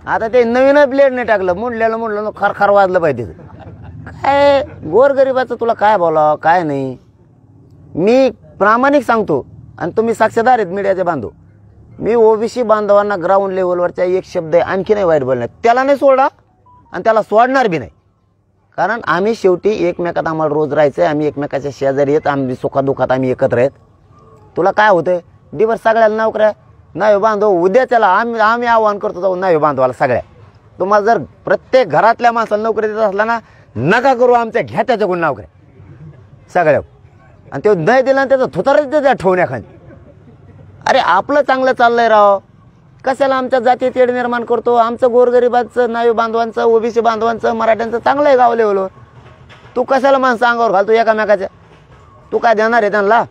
Speaker 4: आता ते नवीन ब्लेड नाही टाकलं, मुंडलेलं खरखर वाजलं पाहिजे. काय गोरगरिबाचं तुला काय बोलावं काय नाही. मी प्रामाणिक सांगतो आणि तुम्ही साक्षीदार आहेत मीडियाचे बांधव. मी ओबीसी बांधवांना ग्राउंड लेवलवरच्या एक शब्द आहे आणखी नाही वाईट बोलणार, त्याला नाही सोडा आणि त्याला सोडणार बी नाही. कारण आम्ही शेवटी एकमेकात आम्हाला रोज राहायचं आहे. आम्ही एकमेकाच्या शेजारी येत, आम्ही सुखादुखात आम्ही एकत्र आहेत. तुला काय होतंय दिवस सगळ्याला नोकऱ्या नावे बांधव उद्या त्याला आम्ही आव्हान करतो जाऊ नावे बांधवाला सगळ्या. तुम्हाला जर प्रत्येक घरातल्या माणसाला नोकरी देत असला ना नका करू आमच्या घ्या त्याच्याकडून नोकऱ्या सगळ्या. आणि ते नाही दिला त्याचा थुतारच द्या ठेवण्याखाली. अरे आपलं चांगलं चाललंय राव, कशाला आमच्या जाती तेढ निर्माण करतो. आमचं गोरगरिबांचं नावे बांधवांचं ओबीसी बांधवांचं मराठ्यांचं चांगलं आहे गाव लेवलवर. तू कशाला माणसं अंगावर घालतो एकामेकाच्या. तू काय देणार आहे त्यांना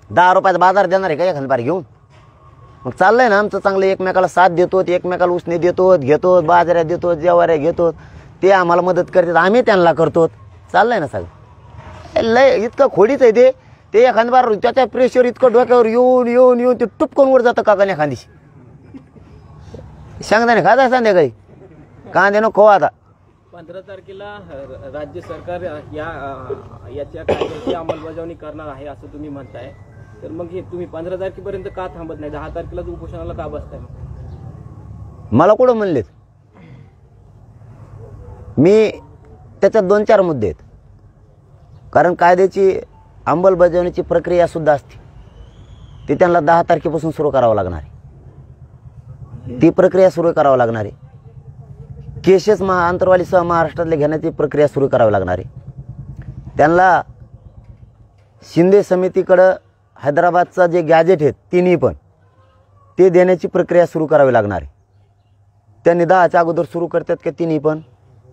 Speaker 4: 10 रुपयाचा बाजार देणार आहे का एखादी बार घेऊन. मग चाललंय ना आमचं चांगलं, एकमेकाला साथ देतो, एकमेकाला उसने देतो घेतो, बाजाऱ्या देतो, जेवाऱ्या घेतो, ते आम्हाला मदत करतात आम्ही त्यांना करतो. चाललंय ना सगळं. लय इतकं खोडीच आहे ते एखादी बार त्याच्या प्रेशर इतकं डोक्यावर येऊन ते टुपकून वर जातं काका एखादीशी. सांगता खाता संध्याकाळी कांद्यानं खो. आता
Speaker 1: 15 तारखेला राज्य सरकार याच्या कायद्याची अंमलबजावणी करणार आहे असं तुम्ही म्हणताय. तर मग हे तुम्ही 15 तारखेपर्यंत का थांबत नाही, 10 तारखेला उपोषणाला का बसताय?
Speaker 4: मला कुठं म्हणलेत मी त्याच्यात 2-4 मुद्दे आहेत. कारण कायद्याची अंमलबजावणीची प्रक्रिया सुद्धा असते, ती त्यांना 10 तारखेपासून सुरू करावं लागणार आहे. ती प्रक्रिया सुरू करावं लागणार आहे. केसेस आंतरवालीसह महाराष्ट्रातले घेण्याची प्रक्रिया सुरू करावी लागणार आहे. त्यांना शिंदे समितीकडं हैदराबादचा जे गॅजेट आहेत तिन्ही पण ते देण्याची प्रक्रिया सुरू करावी लागणार आहे. त्यांनी 10च्या अगोदर सुरू करतात का तिन्ही पण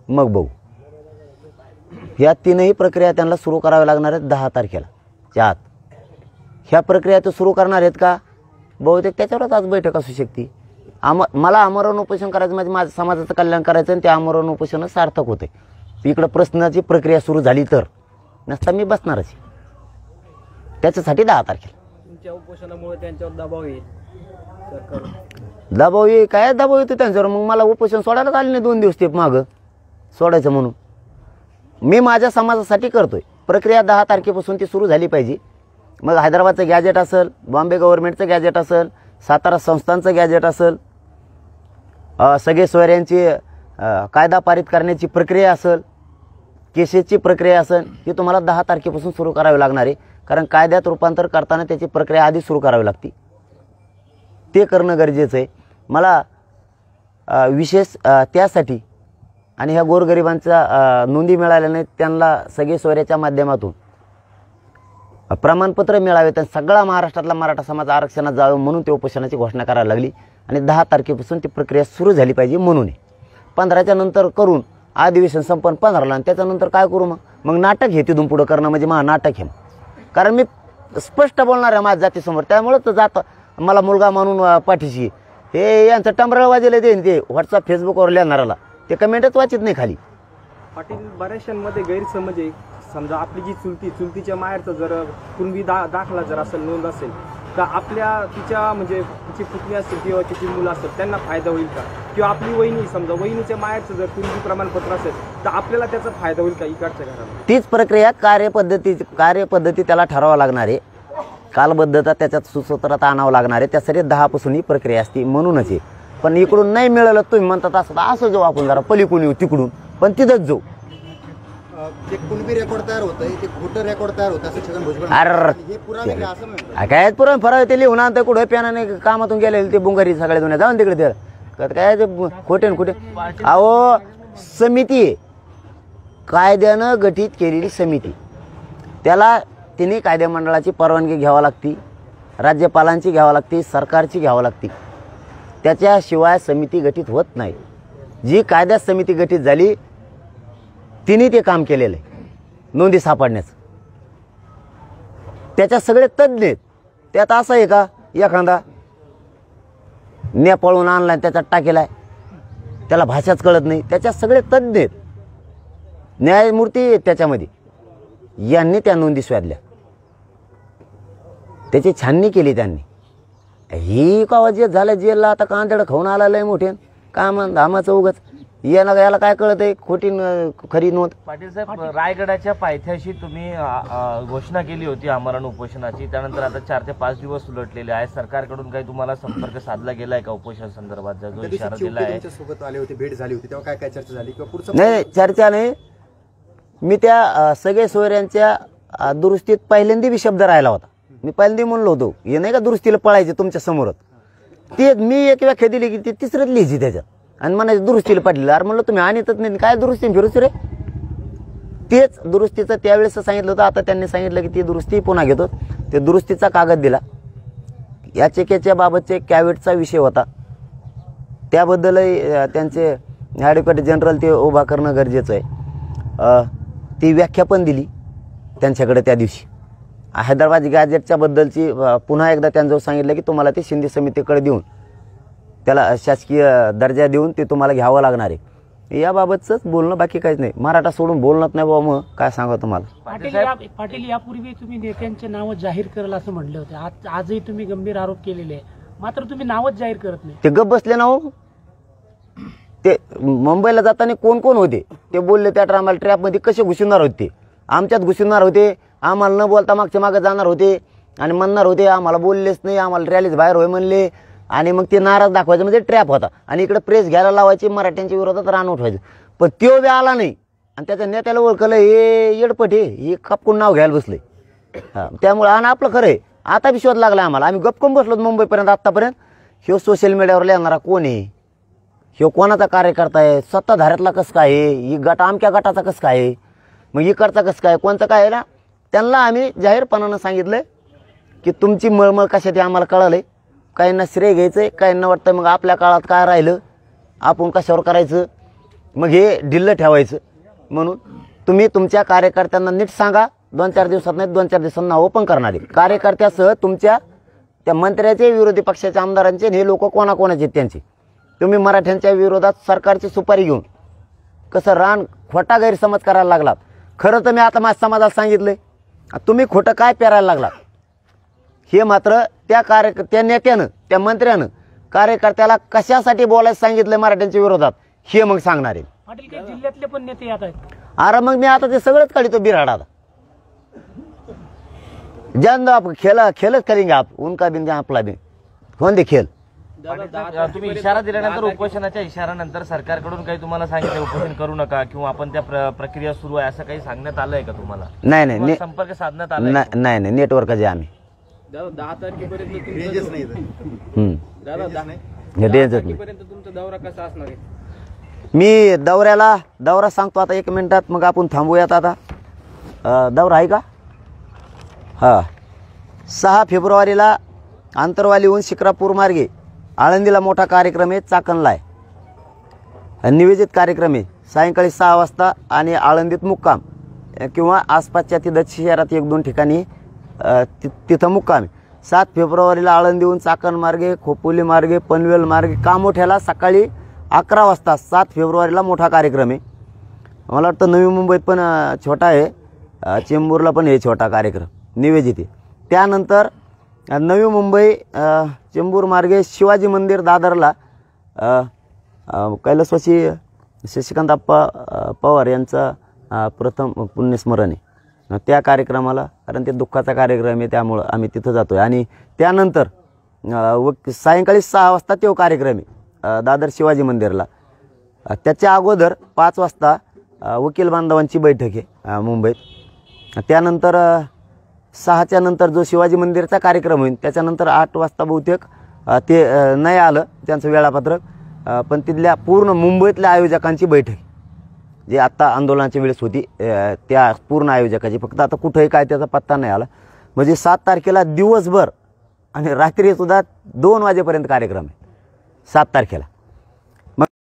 Speaker 4: मग बघू. ह्या तीनही प्रक्रिया त्यांना सुरू कराव्या लागणार आहेत 10 तारखेला आत. ह्या प्रक्रिया तर सुरू करणार आहेत का बहुतेक त्याच्यावरच आज बैठक असू शकते. मला आमरण उपोषण करायचं म्हणजे माझ्या समाजाचं कल्याण करायचं आणि ते आमरण उपोषण सार्थक होते. इकडं प्रश्नाची प्रक्रिया सुरू झाली तर नसता मी बसणारच. त्याच्यासाठी 10 तारखेला
Speaker 1: तुमच्या उपोषणामुळे त्यांच्यावर दबाव येईल सरकार.
Speaker 4: दबाव काय दबाव येतो त्यांच्यावर. मग मला उपोषण सोडायलाच आले नाही 2 दिवस ते मागं सोडायचं म्हणून. मी माझ्या समाजासाठी करतोय. प्रक्रिया 10 तारखेपासून ती सुरू झाली पाहिजे. मग हैदराबादचं गॅजेट असेल, बॉम्बे गव्हर्नमेंटचं गॅजेट असेल, सातारा संस्थांचं गॅजेट असेल, सगळे सोयऱ्यांची कायदा पारित करण्याची प्रक्रिया असेल, केसेसची प्रक्रिया असेल, ही तुम्हाला 10 तारखेपासून सुरू करावी लागणार आहे. कारण कायद्यात रूपांतर करताना त्याची प्रक्रिया आधी सुरू करावी लागते. ते करणं गरजेचं आहे. मला विशेष त्यासाठी आणि ह्या गोरगरिबांच्या नोंदी मिळाल्या नाहीत त्यांना सगळे सोयऱ्याच्या माध्यमातून प्रमाणपत्र मिळावेत आणि सगळा महाराष्ट्रातला मराठा समाज आरक्षणात जावं म्हणून ते उपोषणाची घोषणा करायला लागली. आणि 10 तारखेपासून ती प्रक्रिया सुरू झाली पाहिजे म्हणून. 15च्या नंतर करून अधिवेशन संपन्न 15ला आणि त्याच्यानंतर काय करू मग नाटक हे तिथून पुढं करणं म्हणजे नाटक हे. कारण मी स्पष्ट बोलणार आहे माझ्या जातीसमोर. त्यामुळंच जात मला मुलगा म्हणून पाठीशी हे यांचं टंबरळ वाजेलं देईन ते व्हॉट्सअप फेसबुकवर लिहिणाराला ते कमेंटच वाचित नाही खाली.
Speaker 1: पाटील बऱ्याचशांमध्ये गैरसमज आहे. समजा आपली जी चुलतीच्या माहेरचं जर कुणबी दाखला जर असेल, नोंद असेल, तर आपल्या तिच्या म्हणजे तिची पुतणी असेल किंवा तिची मुलं असेल त्यांना फायदा होईल का? किंवा आपली वहिनी समजा वहिनीच्या माहेरचं जर कुणबी प्रमाणपत्र असेल तर आपल्याला त्याचा फायदा होईल का इकडच्या घराला?
Speaker 4: तीच प्रक्रिया कार्यपद्धती त्याला ठरावं लागणार आहे. कालबद्धता त्याच्यात सुसूत्रता आणावं लागणार आहे. त्यासाठी 10 पासून ही प्रक्रिया असते म्हणूनच आहे. पण इकडून नाही मिळालं तुम्ही म्हणतात असं जाऊ आपण जरा पलीकडून येऊ तिकडून पण तिथंच जाऊ.
Speaker 5: जे कुणबी रेकॉर्ड तयार होतंय ते खोटं रेकॉर्ड तयार होतं असं छगन भुजबळ हे पुरावे काय असं म्हणतात.
Speaker 4: काय पुरण फराव ते लिहून आणतं कुठं पॅनाने कामातून गेलेले ते बुंगारी सगळ्या दुनिया जाऊन तिकडे ते काय ते खोटे कुठे. अहो समिती आहे कायद्यानं गठीत केलेली समिती. त्याला तिन्ही कायदेमंडळाची परवानगी घ्यावी लागती, राज्यपालांची घ्यावी लागती, सरकारची घ्यावी लागती. त्याच्याशिवाय समिती गठीत होत नाही. जी कायद्यात समिती गठीत झाली तिने ते काम केलेलं आहे नोंदी सापडण्याचं. त्याच्यात सगळे तज्ज्ञ आहेत. त्यात असं आहे का एखादा नेपाळून आणलाय त्याच्यात टाकेलाय त्याला भाषाच कळत नाही. त्याच्यात सगळे तज्ज्ञ आहेत. न्यायमूर्ती आहेत त्याच्यामध्ये. यांनी त्या नोंदी शोधल्या, त्याची छाननी केली त्यांनी. ही कावा जे झालं जेलला आता कांदड खाऊन आला लय मोठे काम धामाचं उगच याला काय कळत आहे खोटी खरी नोंद.
Speaker 2: पाटील साहेब रायगडाच्या पायथ्याशी तुम्ही घोषणा केली होती आमरण उपोषणाची. त्यानंतर आता 4 ते 5 दिवस उलटलेले आहे. सरकारकडून काही तुम्हाला संपर्क साधला गेलाय का उपोषण संदर्भात जो इशारा दिला आहे?
Speaker 5: सोबत आले होते, भेट झाली होती, तेव्हा काय चर्चा झाली किंवा पुढचं?
Speaker 4: नाही चर्चा नाही. मी त्या सगळे सोयऱ्यांच्या दुरुस्तीत पहिल्यांदा बी शब्द राहिला होता. मी पहिल्यांदा म्हणलो होतो हे नाही का दुरुस्तीला पळायचे तुमच्या समोरच. ते मी एक व्याख्या दिली की ती तिसरंच लिहायची त्याच्यात आणि म्हणायचं दुरुस्तीला पाडलेलं. अरे म्हणलं तुम्ही आणतच नाही काय दुरुस्ती फिरुस्ती रे. तेच दुरुस्तीचं त्यावेळेस सांगितलं होतं. आता त्यांनी सांगितलं की ती दुरुस्ती पुन्हा घेतो. ते दुरुस्तीचा कागद दिला. या चेक्याच्या बाबतचे कॅवेटचा विषय होता. त्याबद्दलही त्यांचे ॲडव्होकेट जनरल ते उभा करणं गरजेचं आहे. ती व्याख्या पण दिली त्यांच्याकडे त्या दिवशी. हैदराबाद गॅजेटच्या बद्दलची पुन्हा एकदा त्यांजवळ सांगितलं की तुम्हाला ते शिंदे समितीकडे देऊन त्याला शासकीय दर्जा देऊन ते तुम्हाला घ्यावं लागणार आहे. याबाबतच बोलणं बाकी काहीच नाही. मराठा सोडून बोलणंच नाही बाबा. मग काय सांगा तुम्हाला.
Speaker 6: पाटील यापूर्वी तुम्ही नेत्यांचे नावं जाहीर कराल असं म्हटले होते. आजही तुम्ही गंभीर आरोप केलेले आहे. मात्र तुम्ही नावच जाहीर करत नाही.
Speaker 4: ते गप बसले ना हो. ते मुंबईला जाताना कोण कोण होते ते बोलले त्या आम्हाला ट्रॅपमध्ये कसे घुसणार होते. ते आमच्यात घुसणार होते. आम्हाला न बोलता मागच्या मागे जाणार होते आणि म्हणणार होते आम्हाला बोललेच नाही, आम्हाला रॅलीच बाहेर होय म्हणले. आणि मग ते नाराज दाखवायचं म्हणजे ट्रॅप होता. आणि इकडे प्रेस घ्यायला लावायची, मराठ्यांच्या विरोधात रान उठवायचं. पण तो बी आला नाही आणि त्याच्या नेत्याला ओळखलं हे येडपट हे खापकून नाव घ्यायला बसले. त्यामुळे आणि आपलं खरं आहे आता बी शोध लागला आम्हाला. आम्ही गपकून बसलो मुंबईपर्यंत आत्तापर्यंत. ह्यो सोशल मीडियावर लिहिणारा कोण आहे, ह्यो कोणाचा कार्यकर्ता आहे, सत्ताधाऱ्यातला कसं काय आहे, ही गट आमच्या गटाचा कसं काय आहे, मग इकडचा कसं काय कोणचं काय आहे ना. त्यांना आम्ही जाहीरपणानं सांगितलं की तुमची मळमळ कशाची आम्हाला कळलं आहे. काहींना श्रेय घ्यायचं आहे, काहींना वाटतं मग आपल्या काळात काय राहिलं आपण कशावर करायचं, मग हे ढिल्लं ठेवायचं. म्हणून तुम्ही तुमच्या कार्यकर्त्यांना नीट सांगा. 2-4 दिवसात नाही 2-4 दिवसांना ओपन करणार आहे. कार्यकर्त्यासह तुमच्या त्या मंत्र्याचे, विरोधी पक्षाच्या आमदारांचे, हे लोक कोणाकोणाचे त्यांचे. तुम्ही मराठ्यांच्या विरोधात सरकारची सुपारी घेऊन कसं रान खोटा गैरसमज करायला लागलात. खरं तर मी आता माझ्या समाजाला सांगितलंय, तुम्ही खोटं काय पेरायला लागलात हे मात्र त्या नेत्यानं, त्या मंत्र्यानं कार्यकर्त्याला कशासाठी बोलायचं सांगितलं मराठ्यांच्या विरोधात हे मग सांगणार आहे.
Speaker 6: पाटील काही जिल्ह्यातले पण नेते येत आहेत.
Speaker 4: अरे मग मी आता ते सगळंच काढतो बिराड. आता जन आप खेलच करेंगे आप, उनका बिन आपला बिन कोण दे खेळ.
Speaker 2: तुम्ही इशारा दिल्यानंतर, उपोषणाच्या इशाऱ्यानंतर सरकारकडून काही तुम्हाला सांगितलं उपोषण करू नका किंवा आपण त्या प्रक्रिया सुरू आहे असं काही सांगण्यात आलंय का तुम्हाला?
Speaker 4: नाही
Speaker 2: तुम्हाला संपर्क साधण्यात आलाय?
Speaker 4: नाही नेटवर्क जे आम्ही
Speaker 1: दादा 10 तारखेपर्यंत
Speaker 5: रेंजच नाही इथं.
Speaker 1: दादा 10
Speaker 4: तारखेपर्यंत
Speaker 1: तुमचा दौरा कसा असणार आहे?
Speaker 4: मी दौरा सांगतो आता 1 मिनिटात, मग आपण थांबूयात. आता दौरा आहे का? हां, 6 फेब्रुवारीला आंतरवालीहून शिक्रापूर मार्गे आळंदीला मोठा कार्यक्रम आहे, चाकणला आहे, नियोजित कार्यक्रम आहे. सायंकाळी 6 वाजता आणि आळंदीत मुक्काम किंवा आसपासच्या तिथं शहरात 1-2 ठिकाणी तिथं मुक्काम आहे. 7 फेब्रुवारीला आळंदीहून चाकण मार्गे, खोपोली मार्गे, पनवेल मार्गे कामोठ्याला सकाळी 11 वाजता 7 फेब्रुवारीला मोठा कार्यक्रम आहे. मला वाटतं नवी मुंबईत पण छोटा आहे, चेंबूरला पण हे छोटा कार्यक्रम नियोजित आहे. त्यानंतर नवी मुंबई चेंबूर मार्गे शिवाजी मंदिर दादरला कैलासवासी शशिकांत आप्पा पवार यांचा प्रथम पुण्यस्मरण आहे. त्या कार्यक्रमाला, कारण ते दुःखाचा कार्यक्रम आहे त्यामुळं आम्ही तिथं जातो आहे. आणि त्यानंतर सायंकाळी 6 वाजता तो कार्यक्रम आहे दादर शिवाजी मंदिरला. त्याच्या अगोदर 5 वाजता वकील बांधवांची बैठक आहे मुंबईत. त्यानंतर 6च्या नंतर जो शिवाजी मंदिरचा कार्यक्रम होईल त्याच्यानंतर 8 वाजता बहुतेक ते नाही आलं त्यांचं वेळापत्रक, पण तिथल्या पूर्ण मुंबईतल्या आयोजकांची बैठक जी आत्ता आंदोलनाच्या वेळेस होती त्या पूर्ण आयोजकाची, फक्त आता कुठंही काय त्याचा पत्ता नाही आला. म्हणजे 7 तारखेला दिवसभर आणि रात्रीसुद्धा 2 वाजेपर्यंत कार्यक्रम आहे 7 तारखेला.